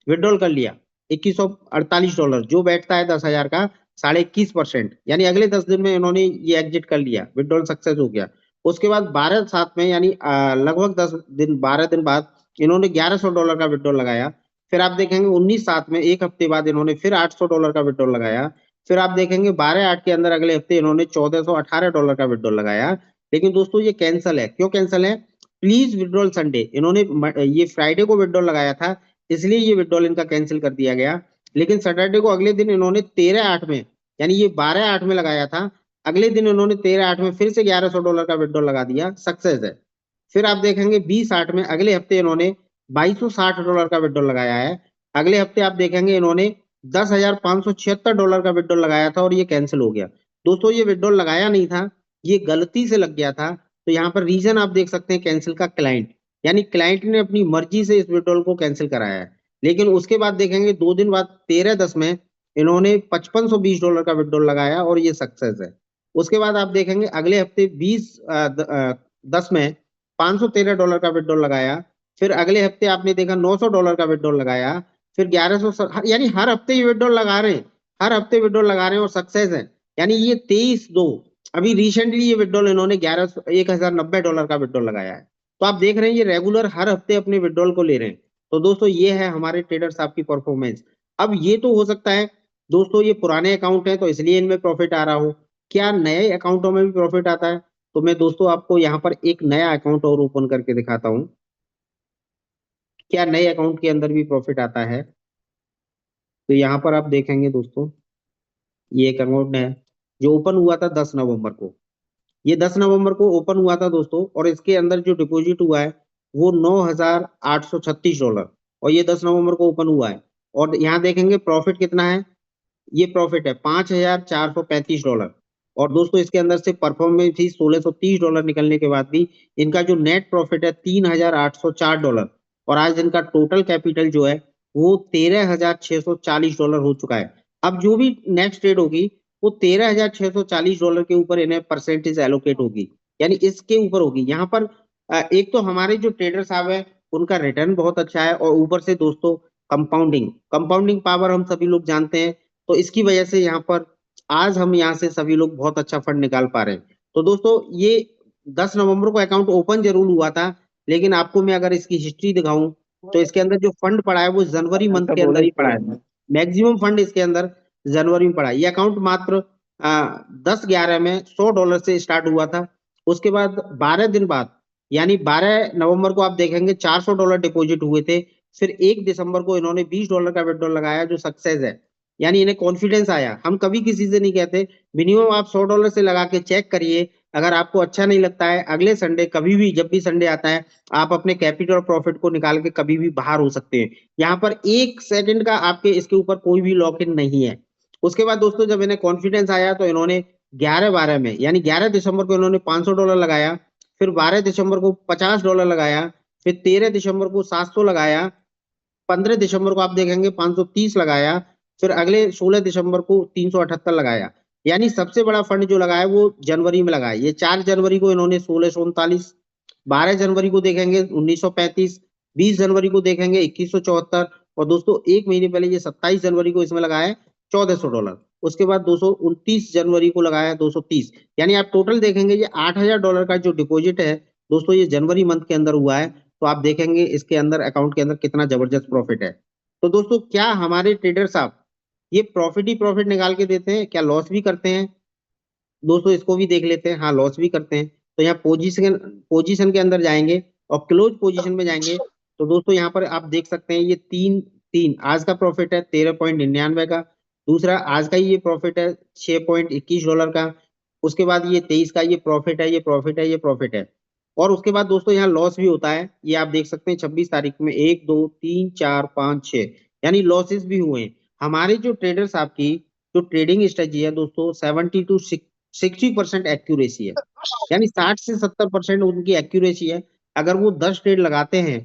विड्रॉल कर लिया। $2,148 जो बैठता है 10,000 का 21.5%, यानी अगले 10 दिन में इन्होंने ये एग्जिट कर लिया, विड्रॉल सक्सेस हो गया। उसके बाद 12/7 में, यानी लगभग 10 दिन 12 दिन बाद इन्होंने $1100 का विड्रॉल लगाया। फिर आप देखेंगे 19/7 में, एक हफ्ते बाद इन्होंने फिर $800 का विड्रॉल लगाया। फिर आप देखेंगे 12/8 के अंदर अगले हफ्ते इन्होंने $1418 का विड्रॉल लगाया। लेकिन दोस्तों ये कैंसिल है, क्यों कैंसिल है? प्लीज विड्रॉल संडे, इन्होंने ये फ्राइडे को विड्रॉल लगाया था, इसलिए ये विड्रॉल इनका कैंसिल कर दिया गया। लेकिन सैटरडे को अगले दिन इन्होंने 13/8 में, यानी ये 12/8 में लगाया था, अगले दिन इन्होंने 13/8 में फिर से $1100 का विड्रॉल लगा दिया, सक्सेस है। फिर आप देखेंगे 20/8 में अगले हफ्ते इन्होंने $2260 का विड्रॉल लगाया है। अगले हफ्ते आप देखेंगे इन्होंने $10,576 का विड्रॉल लगाया था और ये कैंसिल हो गया। दोस्तों ये विड्रॉल लगाया नहीं था, ये गलती से लग गया था। तो यहाँ पर रीजन आप देख सकते हैं कैंसिल का, क्लाइंट, यानी क्लाइंट ने अपनी मर्जी से इस विड्रॉल को कैंसिल कराया है। लेकिन उसके बाद देखेंगे 2 दिन बाद 13/10 में इन्होंने $5520 का विड्रॉल लगाया और ये सक्सेस है। उसके बाद आप देखेंगे अगले हफ्ते 20/10 में $513 का विड्रॉल लगाया। फिर अगले हफ्ते आपने देखा $900 का विड्रॉल लगाया। फिर 1100, यानी हर हफ्ते ये विड्रॉल लगा रहे हैं, हर हफ्ते विड्रॉल लगा रहे हैं और सक्सेस है। यानी ये 23/2, अभी रिसेंटली ये विड्रॉल इन्होंने 1090 का विड्रॉल लगाया है। तो आप देख रहे हैं ये रेगुलर हर हफ्ते अपने विड्रॉल को ले रहे हैं। तो दोस्तों ये है हमारे ट्रेडर साहब की परफॉर्मेंस। अब ये तो हो सकता है दोस्तों ये पुराने अकाउंट है तो इसलिए इनमें प्रॉफिट आ रहा हो, क्या नए अकाउंटों में भी प्रॉफिट आता है? तो मैं दोस्तों आपको यहाँ पर एक नया अकाउंट और ओपन करके दिखाता हूँ, क्या नए अकाउंट के अंदर भी प्रॉफिट आता है। तो यहाँ पर आप देखेंगे दोस्तों, ये एक अकाउंट है जो ओपन हुआ था 10 नवंबर को। ये 10 नवंबर को ओपन हुआ था दोस्तों, और इसके अंदर जो डिपॉजिट हुआ है वो $9,836, और ये 10 नवंबर को ओपन हुआ है। और यहाँ देखेंगे प्रॉफिट कितना है, ये प्रॉफिट है $5,435। और दोस्तों इसके अंदर से परफॉर्मेंस फीस $1630 निकलने के बाद भी इनका जो नेट प्रॉफिट है $3,804। और आज इनका टोटल कैपिटल जो है वो $13,640 हो चुका है। अब जो भी नेक्स्ट ट्रेड होगी वो $13,640 के ऊपर इन्हें परसेंटेज एलोकेट होगी, यानी इसके ऊपर होगी। यहाँ पर एक तो हमारे जो ट्रेडर साहब है उनका रिटर्न बहुत अच्छा है, और ऊपर से दोस्तों कंपाउंडिंग कंपाउंडिंग पावर हम सभी लोग जानते हैं। तो इसकी वजह से यहाँ पर आज हम यहाँ से सभी लोग बहुत अच्छा फंड निकाल पा रहे हैं। तो दोस्तों ये 10 नवंबर को अकाउंट ओपन जरूर हुआ था, लेकिन आपको मैं अगर इसकी हिस्ट्री दिखाऊं तो इसके अंदर जो फंड पड़ा है वो जनवरी मंथ अच्छा के अंदर बोले ही पड़ा तो है। मैक्सिमम फंड इसके अंदर जनवरी में पड़ा है। ये अकाउंट मात्र 10/11 में $100 से स्टार्ट हुआ था। उसके बाद 12 दिन बाद, यानी 12 नवंबर को आप देखेंगे $400 डिपॉजिट हुए थे। फिर 1 दिसंबर को इन्होंने $20 का विड्रॉल लगाया जो सक्सेस है, यानी इन्हें कॉन्फिडेंस आया। हम कभी किसी से नहीं कहते, मिनिमम आप $100 से लगा के चेक करिए। अगर आपको अच्छा नहीं लगता है, अगले संडे कभी भी, जब भी संडे आता है, आप अपने कैपिटल और प्रॉफिट को निकाल के कभी भी बाहर हो सकते हैं। यहाँ पर 1 सेकंड का आपके इसके ऊपर कोई भी लॉक इन नहीं है। उसके बाद दोस्तों जब इन्हें कॉन्फिडेंस आया तो इन्होंने 11/12 में, यानी 11 दिसंबर को इन्होंने $500 लगाया। फिर 12 दिसंबर को $50 लगाया। फिर 13 दिसंबर को 700 लगाया। 15 दिसंबर को आप देखेंगे 530 लगाया। फिर अगले 16 दिसंबर को 378 लगाया। यानी सबसे बड़ा फंड जो लगाया वो जनवरी में लगाया। ये 4 जनवरी को इन्होंने 1639, 12 जनवरी को देखेंगे 1935, 20 जनवरी को देखेंगे 2174, और दोस्तों एक महीने पहले ये 27 जनवरी को इसमें लगाया $1400। उसके बाद 229 जनवरी को लगाया 230। यानी आप टोटल देखेंगे ये $8,000 का जो डिपॉजिट है दोस्तों, ये जनवरी मंथ के अंदर हुआ है। तो आप देखेंगे इसके अंदर अकाउंट के अंदर कितना जबरदस्त प्रॉफिट है। तो दोस्तों क्या हमारे ट्रेडर साहब ये प्रॉफिट ही प्रॉफिट निकाल के देते हैं, क्या लॉस भी करते हैं? दोस्तों इसको भी देख लेते हैं, हाँ लॉस भी करते हैं। तो यहाँ पोजीशन पोजीशन के अंदर जाएंगे और क्लोज पोजीशन में जाएंगे। तो दोस्तों यहाँ पर आप देख सकते हैं ये तीन तीन आज का प्रॉफिट है 13.99 का। दूसरा आज का ही ये प्रॉफिट है $6.21 का। उसके बाद ये 23 का ये प्रॉफिट है, ये प्रॉफिट है, ये प्रॉफिट है। और उसके बाद दोस्तों यहाँ लॉस भी होता है, ये आप देख सकते हैं 26 तारीख में 1 2 3 4 5 6, यानी लॉसेस भी हुए हैं। हमारे जो ट्रेडर साहब की जो ट्रेडिंग स्ट्रेटजी है दोस्तों 60% एक्यूरेसी है, यानी 60 से 70% उनकी एक्यूरेसी है। अगर वो 10 ट्रेड लगाते हैं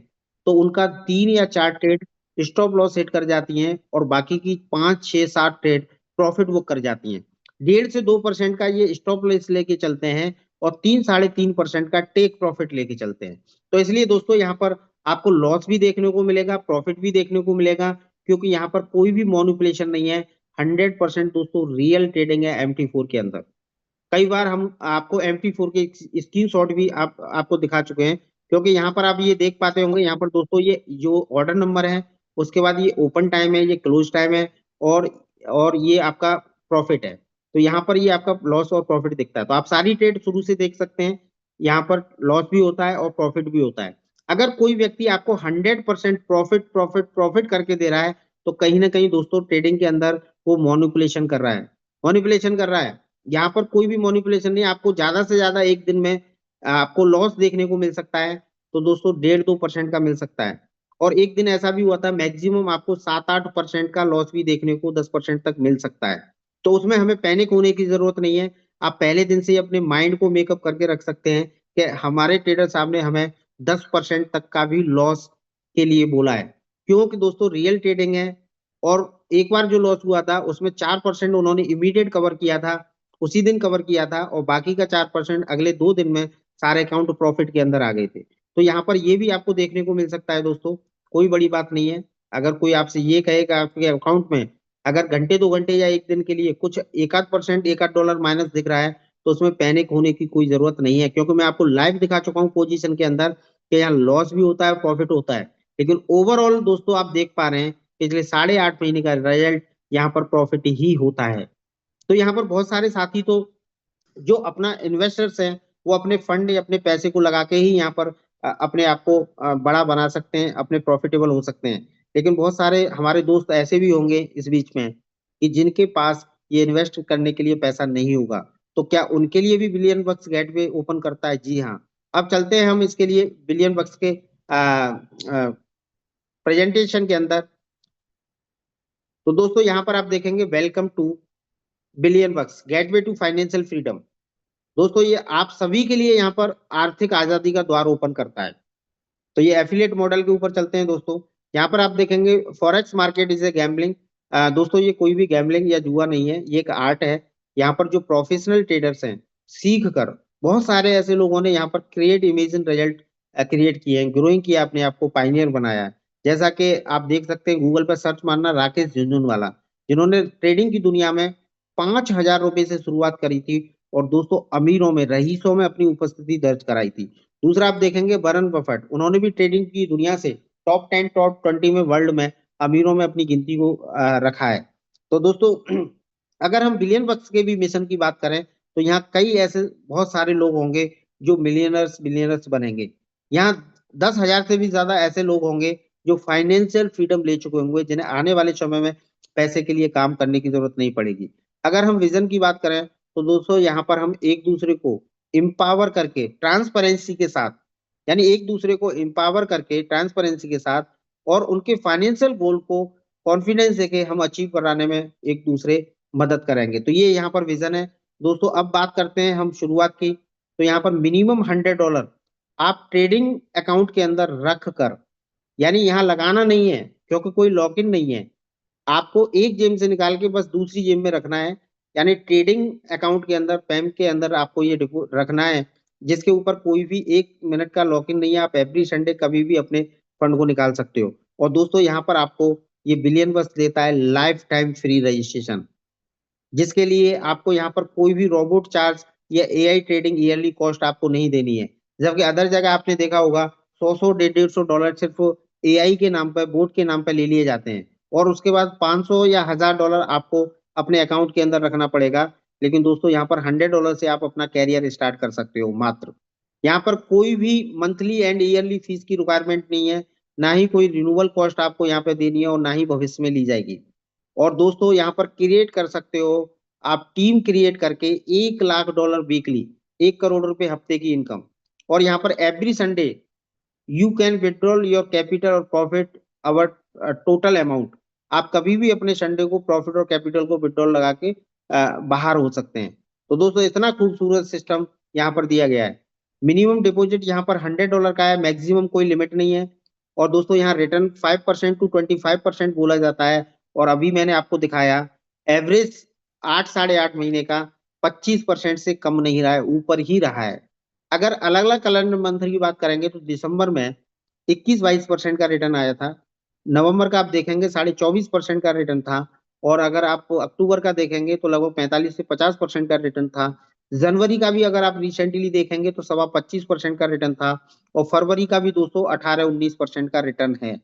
तो उनका 3 या 4 ट्रेड स्टॉप लॉस सेट कर जाती हैं, और बाकी की 5 6 7 ट्रेड प्रॉफिट बुक कर जाती हैं। 1.5 से 2% का ये स्टॉप लॉस लेके चलते हैं, और 3 साढ़े 3% का टेक प्रॉफिट लेके चलते हैं। तो इसलिए दोस्तों यहाँ पर आपको लॉस भी देखने को मिलेगा, प्रॉफिट भी देखने को मिलेगा, क्योंकि यहाँ पर कोई भी मॉनिपुलेशन नहीं है। 100% दोस्तों रियल ट्रेडिंग है MT4 के अंदर। कई बार हम आपको MT4 के स्क्रीन शॉट भी आपको दिखा चुके हैं क्योंकि यहाँ पर आप ये देख पाते होंगे, यहाँ पर दोस्तों ये जो ऑर्डर नंबर है, उसके बाद ये ओपन टाइम है, ये क्लोज टाइम है, और और ये आपका प्रॉफिट है। तो यहाँ पर ये आपका लॉस और प्रॉफिट दिखता है। तो आप सारी ट्रेड शुरू से देख सकते हैं, यहाँ पर लॉस भी होता है और प्रॉफिट भी होता है। अगर कोई व्यक्ति आपको 100% प्रॉफिट प्रॉफिट प्रॉफिट करके दे रहा है, तो कहीं ना कहीं दोस्तों ट्रेडिंग के अंदर वो मॉनिपुलेशन कर रहा है, मॉनिपुलेशन कर रहा है। यहाँ पर कोई भी मॉनिपुलेशन नहीं, आपको ज्यादा से ज्यादा एक दिन में आपको लॉस देखने को मिल सकता है, तो दोस्तों 1.5-2% का मिल सकता है। और एक दिन ऐसा भी हुआ था, मैक्सिमम आपको 7-8% का लॉस भी देखने को 10% तक मिल सकता है। तो उसमें हमें पैनिक होने की जरूरत नहीं है। आप पहले दिन से ही अपने माइंड को मेकअप करके रख सकते हैं कि हमारे ट्रेडर साहब ने हमें 10% तक का भी लॉस के लिए बोला है, क्योंकि दोस्तों रियल ट्रेडिंग है। और एक बार जो लॉस हुआ था उसमें 4% उन्होंने इमीडिएट कवर किया था, उसी दिन कवर किया था, और बाकी का 4% अगले 2 दिन में सारे अकाउंट प्रॉफिट के अंदर आ गए थे। तो यहाँ पर ये भी आपको देखने को मिल सकता है दोस्तों, कोई बड़ी बात नहीं है। अगर कोई आपसे ये कहेगा आपके अकाउंट में अगर घंटे 2 घंटे या एक दिन के लिए कुछ एक आध परसेंट एक आध डॉलर माइनस दिख रहा है, तो उसमें पैनिक होने की कोई जरूरत नहीं है, क्योंकि मैं आपको लाइव दिखा चुका हूँ पोजीशन के अंदर कि यहाँ लॉस भी होता है प्रॉफिट होता है। लेकिन ओवरऑल दोस्तों आप देख पा रहे हैं पिछले 8.5 महीने का रिजल्ट यहाँ पर प्रॉफिट ही होता है। तो यहाँ पर बहुत सारे साथी तो जो अपना इन्वेस्टर्स हैं, वो अपने फंड या अपने पैसे को लगा के ही यहाँ पर अपने आप को बड़ा बना सकते हैं, अपने प्रॉफिटेबल हो सकते हैं। लेकिन बहुत सारे हमारे दोस्त ऐसे भी होंगे इस बीच में कि जिनके पास ये इन्वेस्ट करने के लिए पैसा नहीं होगा। तो क्या उनके लिए भी बिलियन बक्स गेटवे ओपन करता है? जी हाँ। अब चलते हैं हम इसके लिए बिलियन बक्स के प्रेजेंटेशन के अंदर। तो दोस्तों यहाँ पर आप देखेंगे welcome to Billion Bucks gateway to financial freedom. दोस्तों ये आप सभी के लिए यहाँ पर आर्थिक आजादी का द्वार ओपन करता है। तो ये एफिलिएट मॉडल के ऊपर चलते हैं दोस्तों। यहाँ पर आप देखेंगे forex market is a gambling. दोस्तों ये कोई भी गैम्बलिंग या जुआ नहीं है, ये एक आर्ट है। यहाँ पर जो प्रोफेशनल ट्रेडर्स हैं, सीख कर बहुत सारे ऐसे लोगों ने यहाँ पर क्रिएट इमेजिन रिजल्ट क्रिएट किए हैं, ग्रोइंग किया, अपने आप को पाइनियर बनाया है। जैसा कि आप देख सकते हैं, गूगल पर सर्च मारना राकेश झुनझुनवाला, जिन्होंने ट्रेडिंग की दुनिया में 5,000 रुपए से शुरुआत करी थी, और दोस्तों अमीरों में रईसों में अपनी उपस्थिति दर्ज कराई थी। दूसरा आप देखेंगे वरुण बफेट, उन्होंने भी ट्रेडिंग की दुनिया से टॉप 10 टॉप 20 में वर्ल्ड में अमीरों में अपनी गिनती को रखा है। तो दोस्तों अगर हम बिलियन बक्स के भी मिशन की बात करें, तो यहाँ कई ऐसे बहुत सारे लोग होंगे जो मिलियनर्स बिलियनर्स बनेंगे। यहाँ 10,000 से भी ज्यादा ऐसे लोग होंगे जो फाइनेंशियल फ्रीडम ले चुके होंगे, जिन्हें आने वाले समय में पैसे के लिए काम करने की जरूरत नहीं पड़ेगी। अगर हम विजन की बात करें, तो दोस्तों यहाँ पर हम एक दूसरे को इम्पावर करके ट्रांसपेरेंसी के साथ, यानी एक दूसरे को इम्पावर करके ट्रांसपेरेंसी के साथ और उनके फाइनेंशियल गोल को कॉन्फिडेंस देके हम अचीव कराने में एक दूसरे मदद करेंगे। तो ये यहाँ पर विजन है दोस्तों। अब बात करते हैं हम शुरुआत की। तो यहाँ पर मिनिमम $100 आप ट्रेडिंग अकाउंट के अंदर रख कर, यानी यहाँ लगाना नहीं है क्योंकि कोई लॉक इन नहीं है, आपको एक जेब से निकाल के बस दूसरी जेब में रखना है। यानी ट्रेडिंग अकाउंट के अंदर पैम के अंदर आपको ये डिपो रखना है, जिसके ऊपर कोई भी 1 मिनट का लॉक इन नहीं है। आप एवरी संडे कभी भी अपने फंड को निकाल सकते हो। और दोस्तों यहाँ पर आपको ये बिलियन बस देता है लाइफ टाइम फ्री रजिस्ट्रेशन, जिसके लिए आपको यहाँ पर कोई भी रोबोट चार्ज या एआई ट्रेडिंग ईयरली कॉस्ट आपको नहीं देनी है। जबकि अदर जगह आपने देखा होगा 100 150 डॉलर सिर्फ एआई के नाम पर, बोट के नाम पर ले लिए जाते हैं, और उसके बाद 500 या $1,000 आपको अपने अकाउंट के अंदर रखना पड़ेगा। लेकिन दोस्तों यहाँ पर $100 से आप अपना कैरियर स्टार्ट कर सकते हो मात्र। यहाँ पर कोई भी मंथली एंड ईयरली फीस की रिक्वायरमेंट नहीं है, ना ही कोई रिन्यूअल कॉस्ट आपको यहाँ पे देनी है, और ना ही भविष्य में ली जाएगी। और दोस्तों यहाँ पर क्रिएट कर सकते हो आप टीम क्रिएट करके $1,00,000 वीकली, 1 करोड़ रुपए हफ्ते की इनकम। और यहाँ पर every Sunday you can withdrawal your capital और प्रॉफिट अवर टोटल अमाउंट। आप कभी भी अपने संडे को प्रॉफिट और कैपिटल को विड्रॉल लगा के बाहर हो सकते हैं। तो दोस्तों इतना खूबसूरत सिस्टम यहाँ पर दिया गया है। मिनिमम डिपॉजिट यहाँ पर $100 का है, मैक्सिमम कोई लिमिट नहीं है। और दोस्तों यहाँ रिटर्न 5% to 25% बोला जाता है। और अभी मैंने आपको दिखाया एवरेज 8 साढ़े 8 महीने का 25% से कम नहीं रहा है, ऊपर ही रहा है। अगर अलग अलग कैलेंडर मंथ की बात करेंगे, तो दिसंबर में 21-22% का रिटर्न आया था। नवंबर का आप देखेंगे 24.5% का रिटर्न था। और अगर आप अक्टूबर का देखेंगे तो लगभग 45 से 50% का रिटर्न था। जनवरी का भी अगर आप रिसेंटली देखेंगे तो 25% का रिटर्न था, और फरवरी का भी दोस्तों 18-19% का रिटर्न है।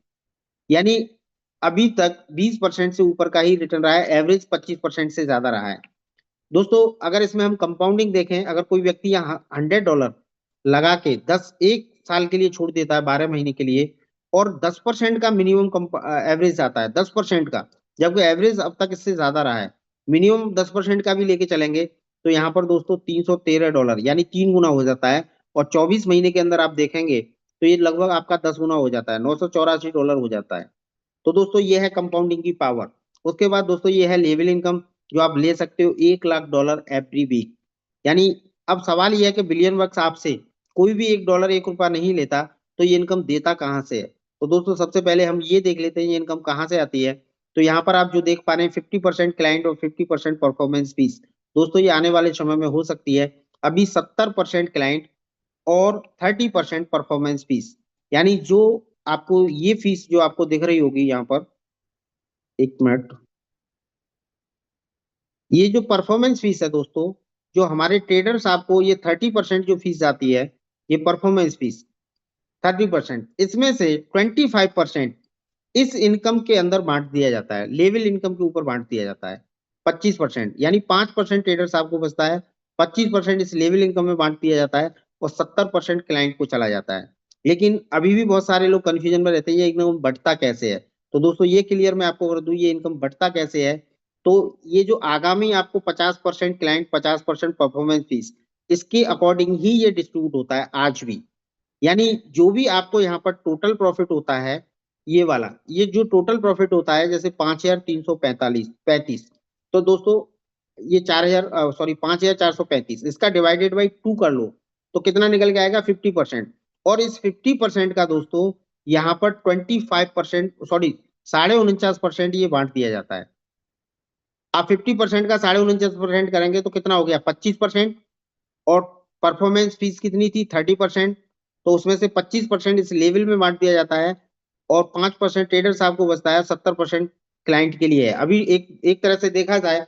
यानी अभी तक 20% से ऊपर का ही रिटर्न रहा है, एवरेज 25% से ज्यादा रहा है। दोस्तों अगर इसमें हम कंपाउंडिंग देखें, अगर कोई व्यक्ति यहाँ $100 लगा के 1 साल के लिए छोड़ देता है, 12 महीने के लिए, और 10% का मिनिमम एवरेज आता है, 10% का, जबकि एवरेज अब तक इससे ज्यादा रहा है, मिनिमम 10% का भी लेके चलेंगे तो यहाँ पर दोस्तों $313 यानी 3 गुना हो जाता है। और 24 महीने के अंदर आप देखेंगे तो ये लगभग आपका 10 गुना हो जाता है, $984 हो जाता है। तो दोस्तों ये है कंपाउंडिंग की पावर। उसके बाद दोस्तों ये है लेवल इनकम, जो आप ले सकते हो $1 लाख एवरी वीक। यानी अब सवाल ये है कि बिलियन वर्क्स आपसे कोई भी $1 1 रुपया नहीं लेता, तो ये इनकम देता कहाँ से है? तो दोस्तों सबसे पहले हम ये देख लेते हैं ये इनकम कहाँ से आती है। तो यहाँ पर आप जो देख पा रहे हैं 50% क्लाइंट और 50% परफॉर्मेंस फीस, दोस्तों ये आने वाले समय में हो सकती है अभी 70% क्लाइंट और 30% परफॉर्मेंस फीस। यानी जो आपको ये फीस जो आपको दिख रही होगी यहाँ पर, एक मिनट, ये जो परफॉर्मेंस फीस है दोस्तों, जो हमारे ट्रेडर्स आपको ये 30% जो फीस जाती है, ये परफॉर्मेंस फीस 30%, इसमें से 25% इस इनकम के अंदर बांट दिया जाता है, लेवल इनकम के ऊपर बांट दिया जाता है 25%, यानी 5% ट्रेडर्स आपको बचता है, 25% इस लेवल इनकम में बांट दिया जाता है, और 70% क्लाइंट को चला जाता है। लेकिन अभी भी बहुत सारे लोग कंफ्यूजन में रहते हैं ये इनकम बढ़ता कैसे है। तो दोस्तों ये क्लियर मैं आपको कर दूं ये इनकम बढ़ता कैसे है। तो ये जो आगामी आपको 50% क्लाइंट 50% परफॉर्मेंस फीस, इसके अकॉर्डिंग ही ये डिस्ट्रीब्यूट होता है आज भी। यानी जो भी आपको यहाँ पर टोटल प्रॉफिट होता है, ये वाला, ये जो टोटल प्रॉफिट होता है जैसे 5,345 तो दोस्तों ये 4,000 सॉरी 5,435, इसका डिवाइडेड बाई 2 कर लो तो कितना निकल के आएगा 50%। और इस 50% का दोस्तों यहाँ पर 25%, सॉरी 49.5% ये बांट दिया जाता है। आप 50% का 49.5% करेंगे तो कितना हो गया 25%, और परफॉर्मेंस फीस कितनी थी 30%, तो उसमें से 25% इस लेवल में बांट दिया जाता है, और 5% ट्रेडर साहब को बचता है, 70% क्लाइंट के लिए है। अभी एक एक तरह से देखा जाए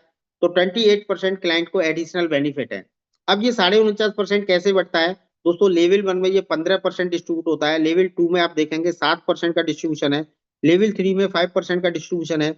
तो 28% क्लाइंट को एडिशनल बेनिफिट है। अब ये 49.5% कैसे बढ़ता है दोस्तों, लेवल 1 में ये 15% डिस्ट्रीब्यूट होता है, लेवल 2 में आप देखेंगे 7% का डिस्ट्रीब्यूशन है, लेवल 3 में 5% का डिस्ट्रीब्यूशन है,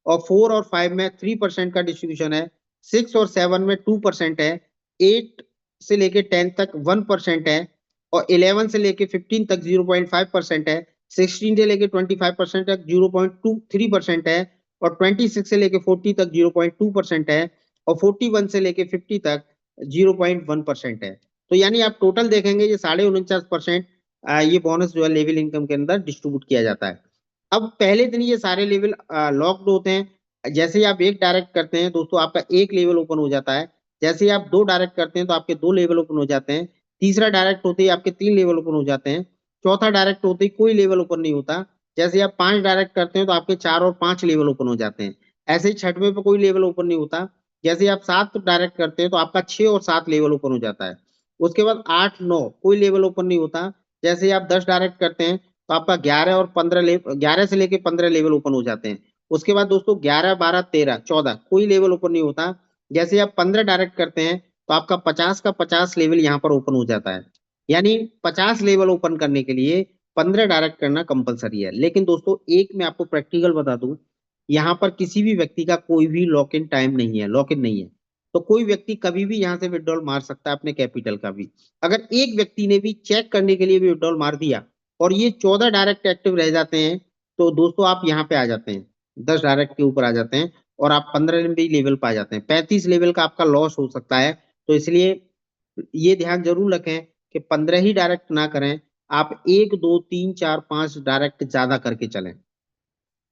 और 4 और 5 में 3% का डिस्ट्रीब्यूशन है, 6 और 7 में 2% है, 8 से लेके 10 तक 1% है, और 11 से लेके 15 तक 0.5% है, 16 से लेके 25% तक 0.23% है, और 26 से लेके 40 तक 0.2% है, और 41 से लेके 50 तक 0.1% है। तो यानी आप टोटल देखेंगे ये 49.5% ये बोनस जो है लेवल इनकम के अंदर डिस्ट्रीब्यूट किया जाता है। अब पहले दिन ये सारे लेवल लॉक्ड होते हैं, जैसे ही आप एक डायरेक्ट करते हैं दोस्तों आपका एक लेवल ओपन हो जाता है, जैसे ही आप 2 डायरेक्ट करते हैं तो आपके 2 लेवल ओपन हो जाते हैं, तीसरा डायरेक्ट होते ही आपके 3 लेवल ओपन हो जाते हैं, चौथा डायरेक्ट होते ही कोई लेवल ओपन नहीं होता, जैसे ही आप 5 डायरेक्ट करते हैं तो आपके 4 और 5 लेवल ओपन हो जाते हैं, ऐसे ही छठवें पे कोई लेवल ओपन नहीं होता, जैसे ही आप 7 डायरेक्ट करते हैं तो आपका 6 और 7 लेवल ओपन हो जाता है, उसके बाद 8 9 कोई लेवल ओपन नहीं होता, जैसे ही आप 10 डायरेक्ट करते हैं तो आपका 11 और 15 11 से लेके 15 लेवल ओपन हो जाते हैं। उसके बाद दोस्तों 11 12 13 14 कोई लेवल ओपन नहीं होता, जैसे आप 15 डायरेक्ट करते हैं तो आपका 50 का 50 लेवल यहाँ पर ओपन हो जाता है। यानी 50 लेवल ओपन करने के लिए 15 डायरेक्ट करना कंपलसरी है। लेकिन दोस्तों एक मैं आपको प्रैक्टिकल बता दूं, यहाँ पर किसी भी व्यक्ति का कोई भी लॉक इन टाइम नहीं है, लॉक इन नहीं है, तो कोई व्यक्ति कभी भी यहाँ से विड्रॉल मार सकता है अपने कैपिटल का भी। अगर एक व्यक्ति ने भी चेक करने के लिए भी विड्रॉल मार दिया और ये 14 डायरेक्ट एक्टिव रह जाते हैं, तो दोस्तों आप यहाँ पे आ जाते हैं, 10 डायरेक्ट के ऊपर आ जाते हैं, और आप 15 भी लेवल पे आ जाते हैं, 35 लेवल का आपका लॉस हो सकता है। तो इसलिए ये ध्यान जरूर रखें कि 15 ही डायरेक्ट ना करें, आप 1 2 3 4 5 डायरेक्ट ज्यादा करके चलें।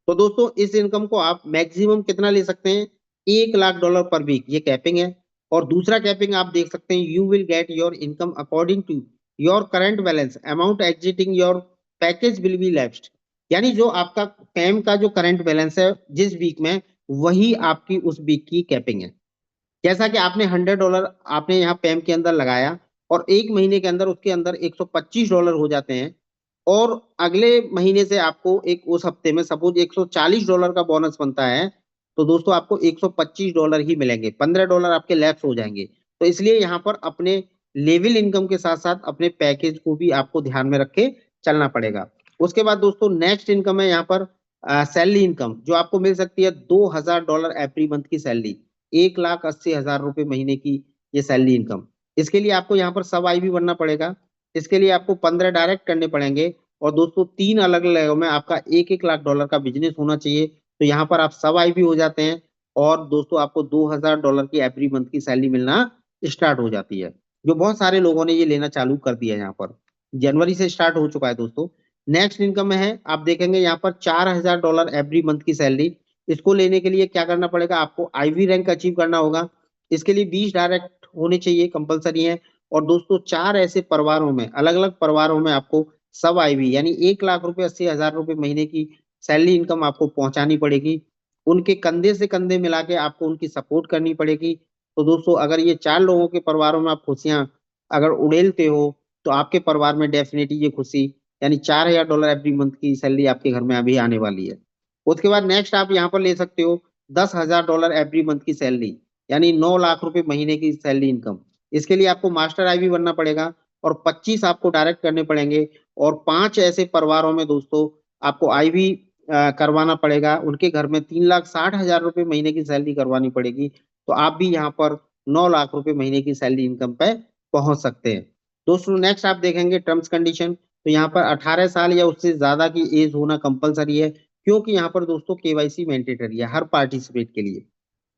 तो दोस्तों इस इनकम को आप मैक्सिमम कितना ले सकते हैं, $1 लाख पर वीक, ये कैपिंग है। और दूसरा कैपिंग आप देख सकते हैं, you will get your income according to your current balance amount exiting your package will be left. यानी जो आपका पैम का जो करंट बैलेंस है जिस वीक में, वही आपकी उस वीक की कैपिंग है। जैसा कि आपने $100 आपने यहाँ पैम के अंदर लगाया, और एक महीने के अंदर उसके अंदर $125 हो जाते हैं, और अगले महीने से आपको एक उस हफ्ते में सपोज $140 का बोनस बनता है, तो दोस्तों आपको $125 ही मिलेंगे, $15 आपके लैप्स हो जाएंगे। तो इसलिए यहाँ पर अपने लेवल इनकम के साथ साथ अपने पैकेज को भी आपको ध्यान में रख के चलना पड़ेगा। उसके बाद दोस्तों नेक्स्ट इनकम है यहाँ पर सैलरी इनकम, जो आपको मिल सकती है $2000 एवरी मंथ की सैलरी, 1,80,000 रुपए महीने की ये सैलरी इनकम। इसके लिए आपको यहाँ पर सब आईबी बनना पड़ेगा। इसके लिए आपको 15 डायरेक्ट करने पड़ेंगे, और दोस्तों 3 अलग अलग में आपका 1-1 लाख डॉलर का बिजनेस होना चाहिए। तो यहाँ पर आप सब आईबी हो जाते हैं, और दोस्तों आपको $2000 की एवरी मंथ की सैलरी मिलना स्टार्ट हो जाती है, जो बहुत सारे लोगों ने ये लेना चालू कर दिया है। यहाँ पर जनवरी से स्टार्ट हो चुका है दोस्तों। नेक्स्ट इनकम में है, आप देखेंगे यहाँ पर $4000 एवरी मंथ की सैलरी। इसको लेने के लिए क्या करना पड़ेगा, आपको आईवी रैंक अचीव करना होगा। इसके लिए 20 डायरेक्ट होने चाहिए, कंपलसरी है। और दोस्तों 4 ऐसे परिवारों में, अलग अलग परिवारों में आपको सब आईवी यानी 1,80,000 रुपए महीने की सैलरी इनकम आपको पहुंचानी पड़ेगी। उनके कंधे से कंधे मिला के आपको उनकी सपोर्ट करनी पड़ेगी। तो दोस्तों अगर ये 4 लोगों के परिवारों में आप खुशियां अगर उड़ेलते हो, तो आपके परिवार में डेफिनेटली ये खुशी यानी $4000 एवरी मंथ की सैलरी आपके घर में अभी आने वाली है। उसके बाद नेक्स्ट आप यहाँ पर ले सकते हो $10,000 एवरी मंथ की सैलरी, यानी 9 लाख रुपए महीने की सैलरी इनकम। इसके लिए आपको मास्टर आईवी बनना पड़ेगा, और 25 आपको डायरेक्ट करने पड़ेंगे। और 5 ऐसे परिवारों में दोस्तों आपको आईवी करवाना पड़ेगा, उनके घर में 3,60,000 रुपए महीने की सैलरी करवानी पड़ेगी। तो आप भी यहाँ पर 9 लाख रुपए महीने की सैलरी इनकम पे पहुंच सकते हैं। दोस्तों नेक्स्ट आप देखेंगे टर्म्स कंडीशन। तो यहाँ पर 18 साल या उससे ज्यादा की एज होना कंपलसरी है, क्योंकि यहाँ पर दोस्तों केवाईसी मैंडेटरी है हर पार्टिसिपेट के लिए।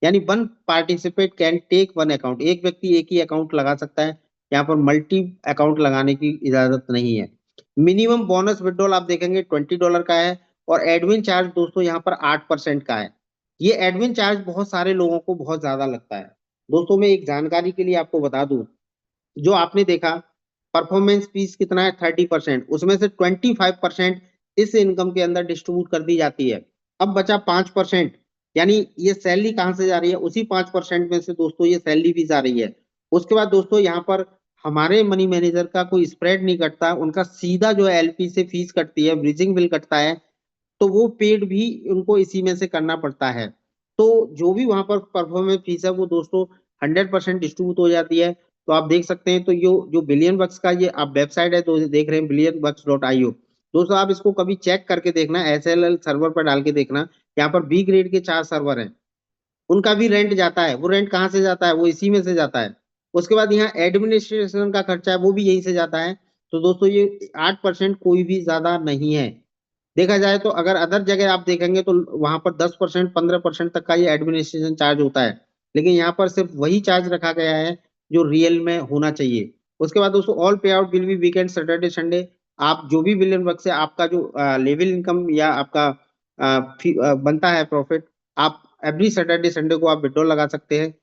यानी one participate can take one account, एक व्यक्ति एक ही अकाउंट लगा सकता है, यहाँ पर मल्टी अकाउंट लगाने की इजाजत नहीं है। मिनिमम बोनस विड्रॉल आप देखेंगे $20 का है, और एडमिन चार्ज दोस्तों यहाँ पर 8% का है। ये एडमिन चार्ज बहुत सारे लोगों को बहुत ज्यादा लगता है। दोस्तों मैं एक जानकारी के लिए आपको बता दूं, जो आपने देखा परफॉर्मेंस फीस कितना है 30%, उसमें से 25% इस इनकम के अंदर डिस्ट्रीब्यूट कर दी जाती है। अब बचा 5%, यानी ये सैलरी कहाँ से जा रही है, उसी 5% में से दोस्तों ये सैलरी फीस आ रही है। उसके बाद दोस्तों यहाँ पर हमारे मनी मैनेजर का कोई स्प्रेड नहीं कटता, उनका सीधा जो है एलपी से फीस कटती है, ब्रिजिंग बिल कटता है। तो वो पेड भी उनको इसी में से करना पड़ता है। तो जो भी वहां पर परफॉर्मेंस फीस है वो दोस्तों 100% डिस्ट्रीब्यूट हो जाती है। तो आप देख सकते हैं, तो ये जो बिलियन बक्स का ये आप वेबसाइट है तो देख रहे हैं billionbucks.io। दोस्तों आप इसको कभी चेक करके देखना, एसएलएल सर्वर पर डाल के देखना। यहाँ पर बी ग्रेड के 4 सर्वर हैं, उनका भी रेंट जाता है। वो रेंट कहाँ से जाता है, वो इसी में से जाता है। उसके बाद यहाँ एडमिनिस्ट्रेशन का खर्चा है, वो भी यहीं से जाता है। तो दोस्तों ये 8% कोई भी ज्यादा नहीं है। देखा जाए तो अगर अदर जगह आप देखेंगे तो वहां पर 10% 15% तक का ये एडमिनिस्ट्रेशन चार्ज होता है, लेकिन यहाँ पर सिर्फ वही चार्ज रखा गया है जो रियल में होना चाहिए। उसके बाद दोस्तों ऑल पे out will be weekend Saturday Sunday. आप जो भी बिलियन वर्क से आपका जो लेवल इनकम या आपका बनता है प्रॉफिट, आप एवरी सैटरडे संडे को आप विड्रॉल लगा सकते हैं।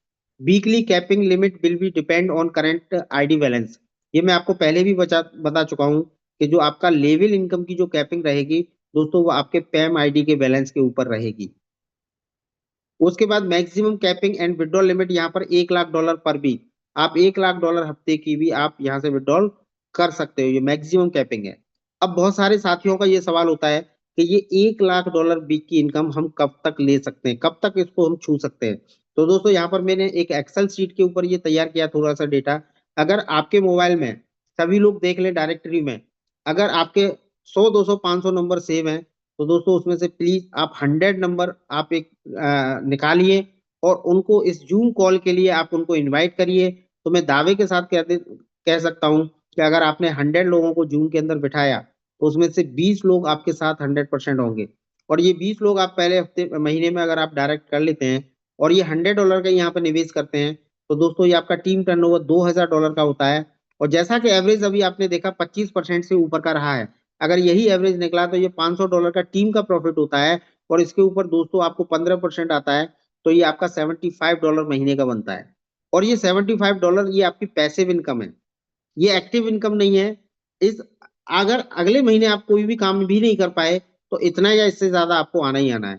Weekly capping limit will be depend on current ID balance. ये मैं आपको पहले भी बता चुका हूँ कि जो आपका लेवल इनकम की जो कैपिंग रहेगी दोस्तों, वो आपके पैम आईडी के बैलेंस के ऊपर रहेगी। उसके बाद maximum capping and withdrawal limit यहाँ पर $1 लाख पर वीक, आप $1 लाख हफ्ते की भी आप यहाँ से विड्रॉल कर सकते हो, ये मैक्सिमम कैपिंग है। अब बहुत सारे साथियों का ये सवाल होता है कि ये $1 लाख वीक की इनकम हम कब तक ले सकते हैं, कब तक इसको हम छू सकते हैं। तो दोस्तों यहाँ पर मैंने एक एक्सेल शीट के ऊपर ये तैयार किया थोड़ा सा डेटा। अगर आपके मोबाइल में सभी लोग देख लें डायरेक्टरी में, अगर आपके 100 200 500 नंबर सेव हैं, तो दोस्तों उसमें से प्लीज आप 100 नंबर आप एक निकालिए, और उनको इस जूम कॉल के लिए आप उनको इनवाइट करिए। तो मैं दावे के साथ कह सकता हूं कि अगर आपने 100 लोगों को जूम के अंदर बिठाया, तो उसमें से 20 लोग आपके साथ 100% होंगे। और ये 20 लोग आप पहले हफ्ते महीने में अगर आप डायरेक्ट कर लेते हैं, और ये $100 का यहाँ पे निवेश करते हैं, तो दोस्तों ये आपका टीम टर्नओवर $2000 का होता है। और जैसा कि एवरेज अभी आपने देखा 25% से ऊपर का रहा है, अगर यही एवरेज निकला तो ये $500 का टीम का प्रॉफिट होता है। और इसके ऊपर दोस्तों आपको 15% आता है, तो ये आपका $75 महीने का बनता है। और ये $75 ये आपकी पैसिव इनकम है, ये एक्टिव इनकम नहीं है। इस अगर अगले महीने आप कोई भी काम भी नहीं कर पाए, तो इतना या इससे ज्यादा आपको आना ही आना है।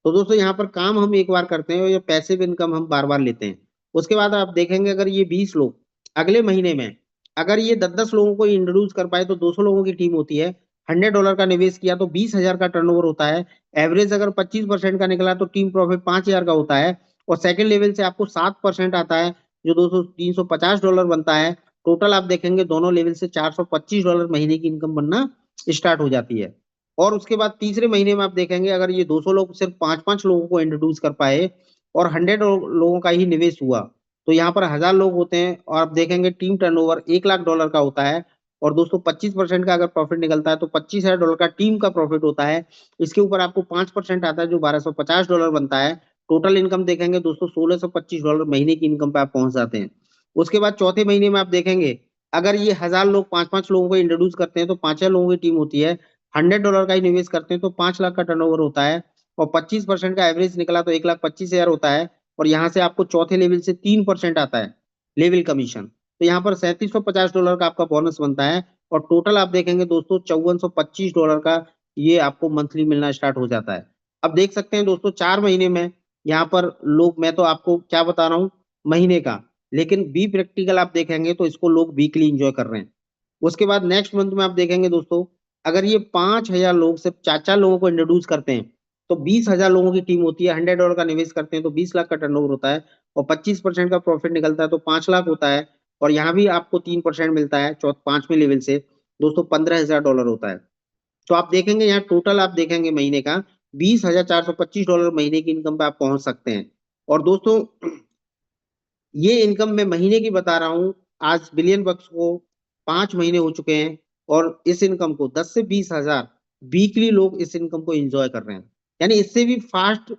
तो दोस्तों यहाँ पर काम हम एक बार करते हैं और ये पैसिव इनकम हम बार बार लेते हैं। उसके बाद आप देखेंगे अगर ये 20 लोग अगले महीने में अगर ये 10-10 लोगों को इंट्रोड्यूस कर पाए, तो 200 लोगों की टीम होती है। $100 का निवेश किया तो 20,000 का टर्नओवर होता है। एवरेज अगर 25% का निकला तो टीम प्रॉफिट 5,000 का होता है। और सेकंड लेवल से आपको 7% आता है, जो दोस्तों $350 बनता है, टोटल आप देखेंगे दोनों लेवल से $425 महीने की इनकम बनना स्टार्ट हो जाती है। और उसके बाद तीसरे महीने में आप देखेंगे अगर ये 200 लोग सिर्फ 5-5 लोगों को इंट्रोड्यूस कर पाए और 100 लोगों का ही निवेश हुआ, तो यहाँ पर 1000 लोग होते हैं और आप देखेंगे टीम टर्नओवर $1 लाख का होता है। और दोस्तों 25% का अगर प्रॉफिट निकलता है तो $25,000 का टीम का प्रॉफिट होता है। इसके ऊपर आपको 5% आता है जो $1250 बनता है। टोटल इनकम देखेंगे दोस्तों $1625 महीने की इनकम पे आप पहुंच जाते हैं। उसके बाद चौथे महीने में आप देखेंगे अगर ये 1000 लोग 5-5 लोगों को इंट्रोड्यूस करते हैं तो 5 लोगों की टीम होती है। $100 का ही निवेश करते हैं तो 5 लाख का टर्नओवर होता है। और 25% का एवरेज निकला तो 1,25,000 होता है। और यहाँ से आपको चौथे लेवल से 3% आता है लेवल कमीशन। तो यहाँ पर $3750 का आपका बोनस बनता है। और टोटल आप देखेंगे दोस्तों $5425 का ये आपको मंथली मिलना स्टार्ट हो जाता है। अब देख सकते हैं दोस्तों 4 महीने में यहाँ पर लोग, मैं तो आपको क्या बता रहा हूँ महीने का, लेकिन बी प्रैक्टिकल आप देखेंगे तो इसको लोग वीकली एंजॉय कर रहे हैं। उसके बाद नेक्स्ट मंथ में आप देखेंगे दोस्तों अगर ये 5,000 लोग सिर्फ 4-4 लोगों को इंट्रोड्यूस करते हैं तो 20,000 लोगों की टीम होती है। $100 का निवेश करते हैं तो 20 लाख का टर्नओवर होता है। और 25% का प्रॉफिट निकलता है तो 5 लाख होता है। और यहाँ भी आपको 3% मिलता है पांचवें लेवल से दोस्तों $15,000 होता है। तो आप देखेंगे यहाँ टोटल आप देखेंगे महीने का $20,425 महीने की इनकम पे आप पहुंच सकते हैं। और दोस्तों ये इनकम मैं महीने की बता रहा हूँ। आज बिलियन बक्स को 5 महीने हो चुके हैं और इस इनकम को 10 से 20,000 वीकली लोग इस इनकम को एंजॉय कर रहे हैं। यानी इससे भी फास्ट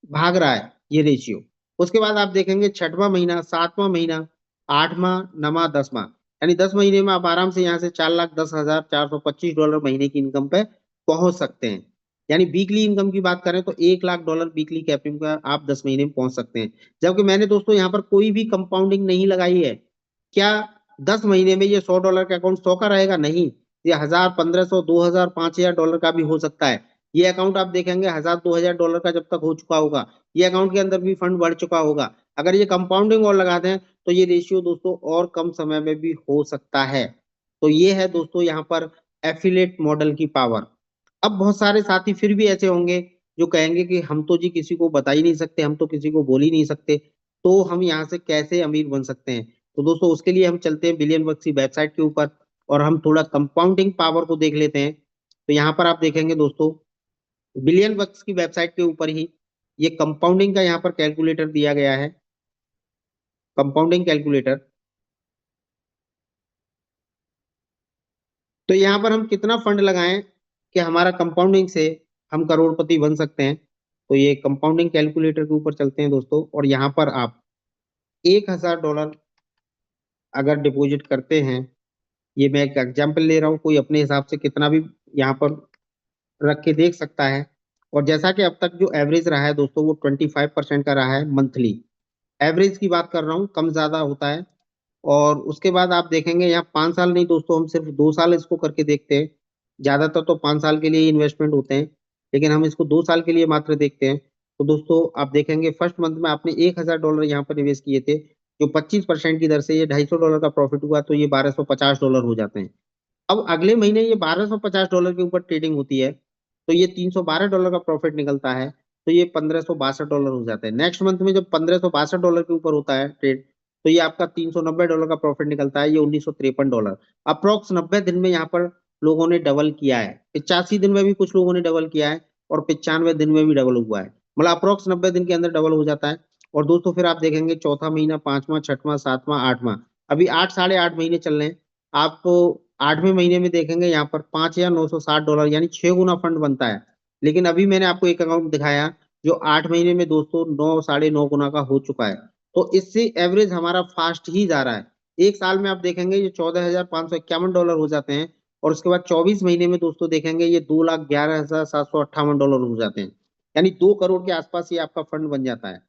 भाग रहा है ये रेशियो। उसके बाद आप देखेंगे छठवां महीना, सातवां महीना, आठवां, नवा, 10वां, यानी 10 महीने में आप आराम से यहाँ से $4,10,425 महीने की इनकम पे पहुंच सकते हैं। यानी वीकली इनकम की बात करें तो $1 लाख वीकली कैपिंग का आप 10 महीने में पहुंच सकते हैं। जबकि मैंने दोस्तों यहाँ पर कोई भी कंपाउंडिंग नहीं लगाई है। क्या 10 महीने में ये $100 का अकाउंट 100 का रहेगा? नहीं, ये 1000, 1500, 2000, $5,000 का भी हो सकता है। ये अकाउंट आप देखेंगे 1000-2000 का जब तक हो चुका होगा, ये अकाउंट के अंदर भी फंड बढ़ चुका होगा। अगर ये कंपाउंडिंग और लगा दें तो ये रेशियो दोस्तों और कम समय में भी हो सकता है। तो ये है दोस्तों यहाँ पर एफिलेट मॉडल की पावर। अब बहुत सारे साथी फिर भी ऐसे होंगे जो कहेंगे कि हम तो जी किसी को बता ही नहीं सकते, हम तो किसी को बोल ही नहीं सकते, तो हम यहाँ से कैसे अमीर बन सकते हैं? तो दोस्तों उसके लिए हम चलते हैं बिलियन वर्क्स की वेबसाइट के ऊपर और हम थोड़ा कंपाउंडिंग पावर को देख लेते हैं। तो यहाँ पर आप देखेंगे दोस्तों बिलियन वर्क्स की वेबसाइट के ऊपर ही ये कंपाउंडिंग का यहाँ पर कैलकुलेटर दिया गया है। कंपाउंडिंग कैलकुलेटर, तो यहाँ पर हम कितना फंड लगाएं कि हमारा कंपाउंडिंग से हम करोड़पति बन सकते हैं। तो ये कंपाउंडिंग कैलकुलेटर के ऊपर चलते हैं दोस्तों और यहाँ पर आप $1,000 अगर डिपॉजिट करते हैं, ये मैं एक एग्जांपल ले रहा हूँ, कोई अपने हिसाब से कितना भी यहाँ पर रख के देख सकता है। और जैसा कि अब तक जो एवरेज रहा है दोस्तों वो 25% का रहा है मंथली। एवरेज की बात कर रहा हूँ, कम ज्यादा होता है। और उसके बाद आप देखेंगे यहाँ 5 साल नहीं दोस्तों, हम सिर्फ 2 साल इसको करके देखते हैं। ज्यादातर तो 5 साल के लिए इन्वेस्टमेंट होते हैं, लेकिन हम इसको 2 साल के लिए मात्र देखते हैं। तो दोस्तों आप देखेंगे फर्स्ट मंथ में आपने $1,000 यहाँ पर निवेश किए थे, जो 25% की दर से ये $250 का प्रॉफिट हुआ, तो ये $1,250 हो जाते हैं। अब अगले महीने ये $1,250 के ऊपर ट्रेडिंग होती है तो ये $312 का प्रॉफिट निकलता है, तो ये $1,562 हो जाता है। नेक्स्ट मंथ में जब $1,562 के ऊपर होता है ट्रेड, तो ये आपका $390 का प्रॉफिट निकलता है, ये $1,953। अप्रोक्स 90 दिन में यहाँ पर लोगों ने डबल किया है। 85 दिन में भी कुछ लोगों ने डबल किया है और 95 दिन में भी डबल हुआ है। मतलब अप्रोक्स 90 दिन के अंदर डबल हो जाता है। और दोस्तों फिर आप देखेंगे चौथा महीना, पांचवा, छठवां, सातवां, आठवां, अभी 8 साढ़े 8 महीने चल रहे हैं। आपको 8वें महीने में देखेंगे यहाँ पर $5,960 यानी 6 गुना फंड बनता है। लेकिन अभी मैंने आपको एक अकाउंट दिखाया जो 8 महीने में दोस्तों 9 साढ़े 9 गुना का हो चुका है। तो इससे एवरेज हमारा फास्ट ही जा रहा है। एक साल में आप देखेंगे ये $14,551 हो जाते हैं। और उसके बाद 24 महीने में दोस्तों देखेंगे ये $2,11,758 हो जाते हैं। यानी 2 करोड़ के आसपास ये आपका फंड बन जाता है।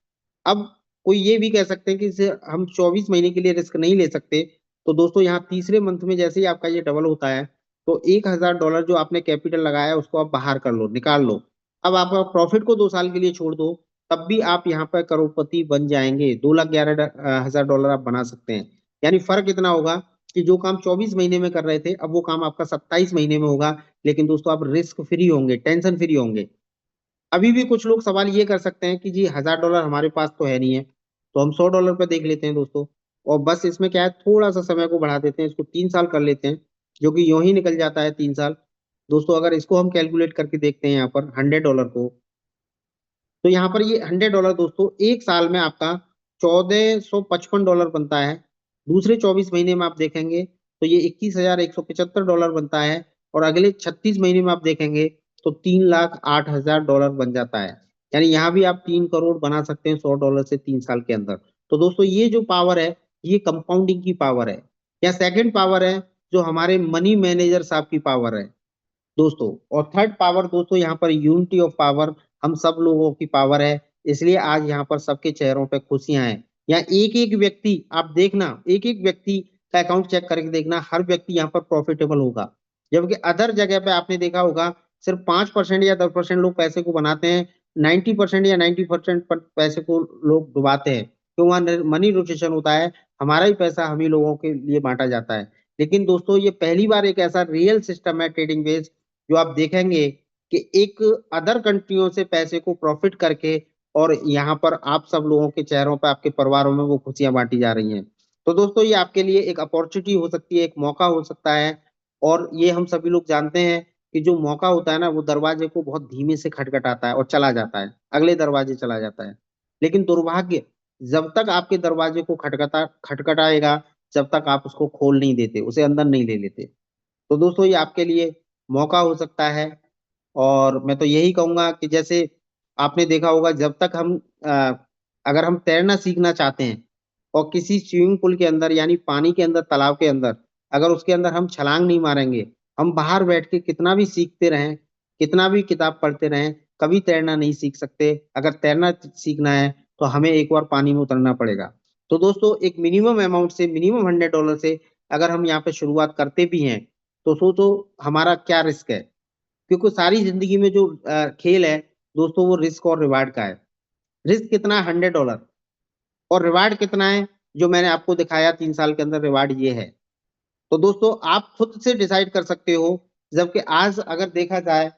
अब कोई ये भी कह सकते हैं कि इसे हम 24 महीने के लिए रिस्क नहीं ले सकते। तो दोस्तों यहाँ तीसरे मंथ में जैसे ही आपका ये डबल होता है तो $1,000 जो आपने कैपिटल लगाया है उसको आप बाहर कर लो, निकाल लो। अब आपका प्रॉफिट को 2 साल के लिए छोड़ दो, तब भी आप यहाँ पर करोड़पति बन जाएंगे। $2,11,000 आप बना सकते हैं। यानी फर्क इतना होगा कि जो काम 24 महीने में कर रहे थे अब वो काम आपका 27 महीने में होगा। लेकिन दोस्तों आप रिस्क फ्री होंगे, टेंशन फ्री होंगे। अभी भी कुछ लोग सवाल ये कर सकते हैं कि जी $1,000 हमारे पास तो है नहीं है, तो हम $100 पे देख लेते हैं दोस्तों। और बस इसमें क्या है, थोड़ा सा समय को बढ़ा देते हैं, इसको 3 साल कर लेते हैं, जो कि यूं ही निकल जाता है 3 साल। दोस्तों अगर इसको हम कैलकुलेट करके देखते हैं यहाँ पर $100 को, तो यहाँ पर ये $100 दोस्तों एक साल में आपका $1455 बनता है। दूसरे 24 महीने में आप देखेंगे तो ये $21,175 बनता है। और अगले 36 महीने में आप देखेंगे तो $3,08,000 बन जाता है। यानी यहाँ भी आप 3 करोड़ बना सकते हैं $100 से 3 साल के अंदर। तो दोस्तों ये जो पावर है, ये कंपाउंडिंग की पावर है। या सेकंड पावर है जो हमारे मनी मैनेजर साहब की पावर है दोस्तों। और थर्ड पावर दोस्तों यहाँ पर यूनिटी ऑफ पावर, हम सब लोगों की पावर है। इसलिए आज यहाँ पर सबके चेहरों पे खुशियां हैं। यहाँ एक एक व्यक्ति आप देखना, एक एक व्यक्ति का अकाउंट चेक करके देखना, हर व्यक्ति यहाँ पर प्रॉफिटेबल होगा। जबकि अदर जगह पे आपने देखा होगा सिर्फ 5% या 10% लोग पैसे को बनाते हैं, 90% या 90% पैसे को लोग डुबाते हैं। क्यों? वहां मनी रोटेशन होता है, हमारा ही पैसा हम ही लोगों के लिए बांटा जाता है। लेकिन दोस्तों ये पहली बार एक ऐसा रियल सिस्टम है ट्रेडिंग बेस्ड, जो आप देखेंगे कि एक अदर कंट्रियों से पैसे को प्रॉफिट करके और यहाँ पर आप सब लोगों के चेहरों पर, आपके परिवारों में वो खुशियां बांटी जा रही हैं। तो दोस्तों ये आपके लिए एक अपॉर्चुनिटी हो सकती है, एक मौका हो सकता है। और ये हम सभी लोग जानते हैं कि जो मौका होता है ना, वो दरवाजे को बहुत धीमे से खटखटाता है और चला जाता है, अगले दरवाजे चला जाता है। लेकिन दुर्भाग्य, जब तक आपके दरवाजे को खटखटाएगा, जब तक आप उसको खोल नहीं देते, उसे अंदर नहीं ले लेते। तो दोस्तों ये आपके लिए मौका हो सकता है। और मैं तो यही कहूंगा कि जैसे आपने देखा होगा, जब तक हम अगर हम तैरना सीखना चाहते हैं और किसी स्विमिंग पूल के अंदर यानी पानी के अंदर, तालाब के अंदर, अगर उसके अंदर हम छलांग नहीं मारेंगे, हम बाहर बैठ के कितना भी सीखते रहें, कितना भी किताब पढ़ते रहें, कभी तैरना नहीं सीख सकते। अगर तैरना सीखना है तो हमें एक बार पानी में उतरना पड़ेगा। तो दोस्तों एक मिनिमम अमाउंट से, मिनिमम $100 से अगर हम यहाँ पे शुरुआत करते भी हैं, तो सोचो हमारा क्या रिस्क है। क्योंकि सारी जिंदगी में जो खेल है दोस्तों, वो रिस्क और रिवार्ड का है। रिस्क कितना है? $100। और रिवार्ड कितना है? जो मैंने आपको दिखाया 3 साल के अंदर रिवार्ड ये है। तो दोस्तों आप खुद से डिसाइड कर सकते हो। जबकि आज अगर देखा जाए,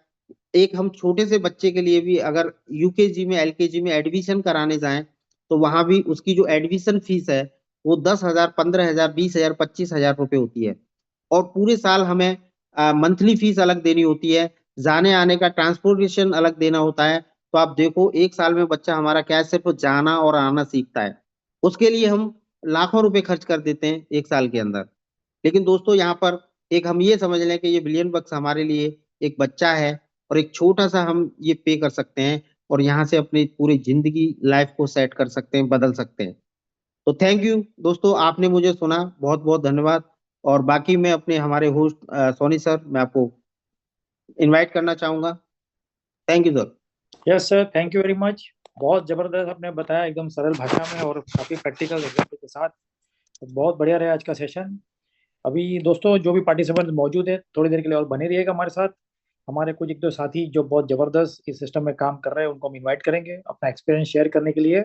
एक हम छोटे से बच्चे के लिए भी अगर यूकेजी में, एलकेजी में एडमिशन कराने जाएं, तो वहां भी उसकी जो एडमिशन फीस है वो 10,000, 15,000, 20,000, 25,000 रुपए होती है। और पूरे साल हमें मंथली फीस अलग देनी होती है, जाने आने का ट्रांसपोर्टेशन अलग देना होता है। तो आप देखो एक साल में बच्चा हमारा क्या है, सिर्फ जाना और आना सीखता है, उसके लिए हम लाखों रुपए खर्च कर देते हैं एक साल के अंदर। लेकिन दोस्तों यहाँ पर एक हम ये समझ लें कि ये बिलियन बक्स हमारे लिए एक बच्चा है, और एक छोटा सा हम ये पे कर सकते हैं, और यहाँ से अपनी पूरी जिंदगी, लाइफ को सेट कर सकते हैं, बदल सकते हैं। तो थैंक यू दोस्तों, आपने मुझे सुना, बहुत बहुत धन्यवाद। और बाकी मैं अपने हमारे होस्ट सोनी सर, मैं आपको इनवाइट करना चाहूंगा। Thank you sir. Yes sir, thank you very much. बहुत जबरदस्त आपने बताया, एकदम सरल भाषा में और काफी प्रैक्टिकल एग्जाम्पल के साथ। बहुत बढ़िया रहा आज का सेशन। अभी दोस्तों जो भी पार्टिसिपेंट मौजूद है, थोड़ी देर के लिए और बने रहिएगा हमारे साथ। हमारे कुछ एक दो साथी जो बहुत जबरदस्त इस सिस्टम में काम कर रहे हैं, उनको हम इनवाइट करेंगे अपना एक्सपीरियंस शेयर करने के लिए।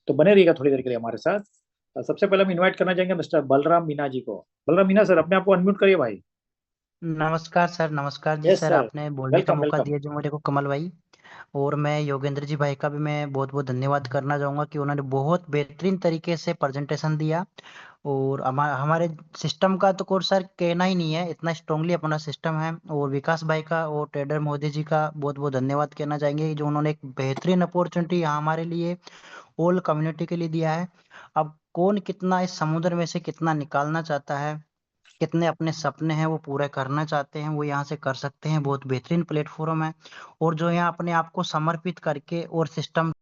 तो बने रहिएगा थोड़ी देर के लिए हमारे साथ। सबसे पहले हम इनवाइट करना चाहेंगे मिस्टर बलराम मीना जी को। बलराम मीना सर, अपने आप को अनम्यूट करिए भाई। नमस्कार सर, नमस्कार जी यस सर, सर, आपने बोलने का वेलकम मौका वेलकम। दिया जो मेरे को, कमल भाई। और मैं योगेंद्र जी भाई का भी मैं बहुत बहुत धन्यवाद करना चाहूँगा कि उन्होंने बहुत बेहतरीन तरीके से प्रेजेंटेशन दिया। और हमारे सिस्टम का तो कोर्स सर कहना ही नहीं है, इतना स्ट्रांगली अपना सिस्टम है। और विकास भाई का और ट्रेडर मोदी जी का बहुत बहुत धन्यवाद कहना चाहेंगे, जो उन्होंने एक बेहतरीन अपॉर्चुनिटी यहाँ हमारे लिए, ऑल कम्युनिटी के लिए दिया है। अब कौन कितना इस समुद्र में से कितना निकालना चाहता है, कितने अपने सपने हैं वो पूरे करना चाहते हैं, वो यहाँ से कर सकते हैं। बहुत बेहतरीन प्लेटफॉर्म है। और जो यहाँ अपने आप को समर्पित करके और सिस्टम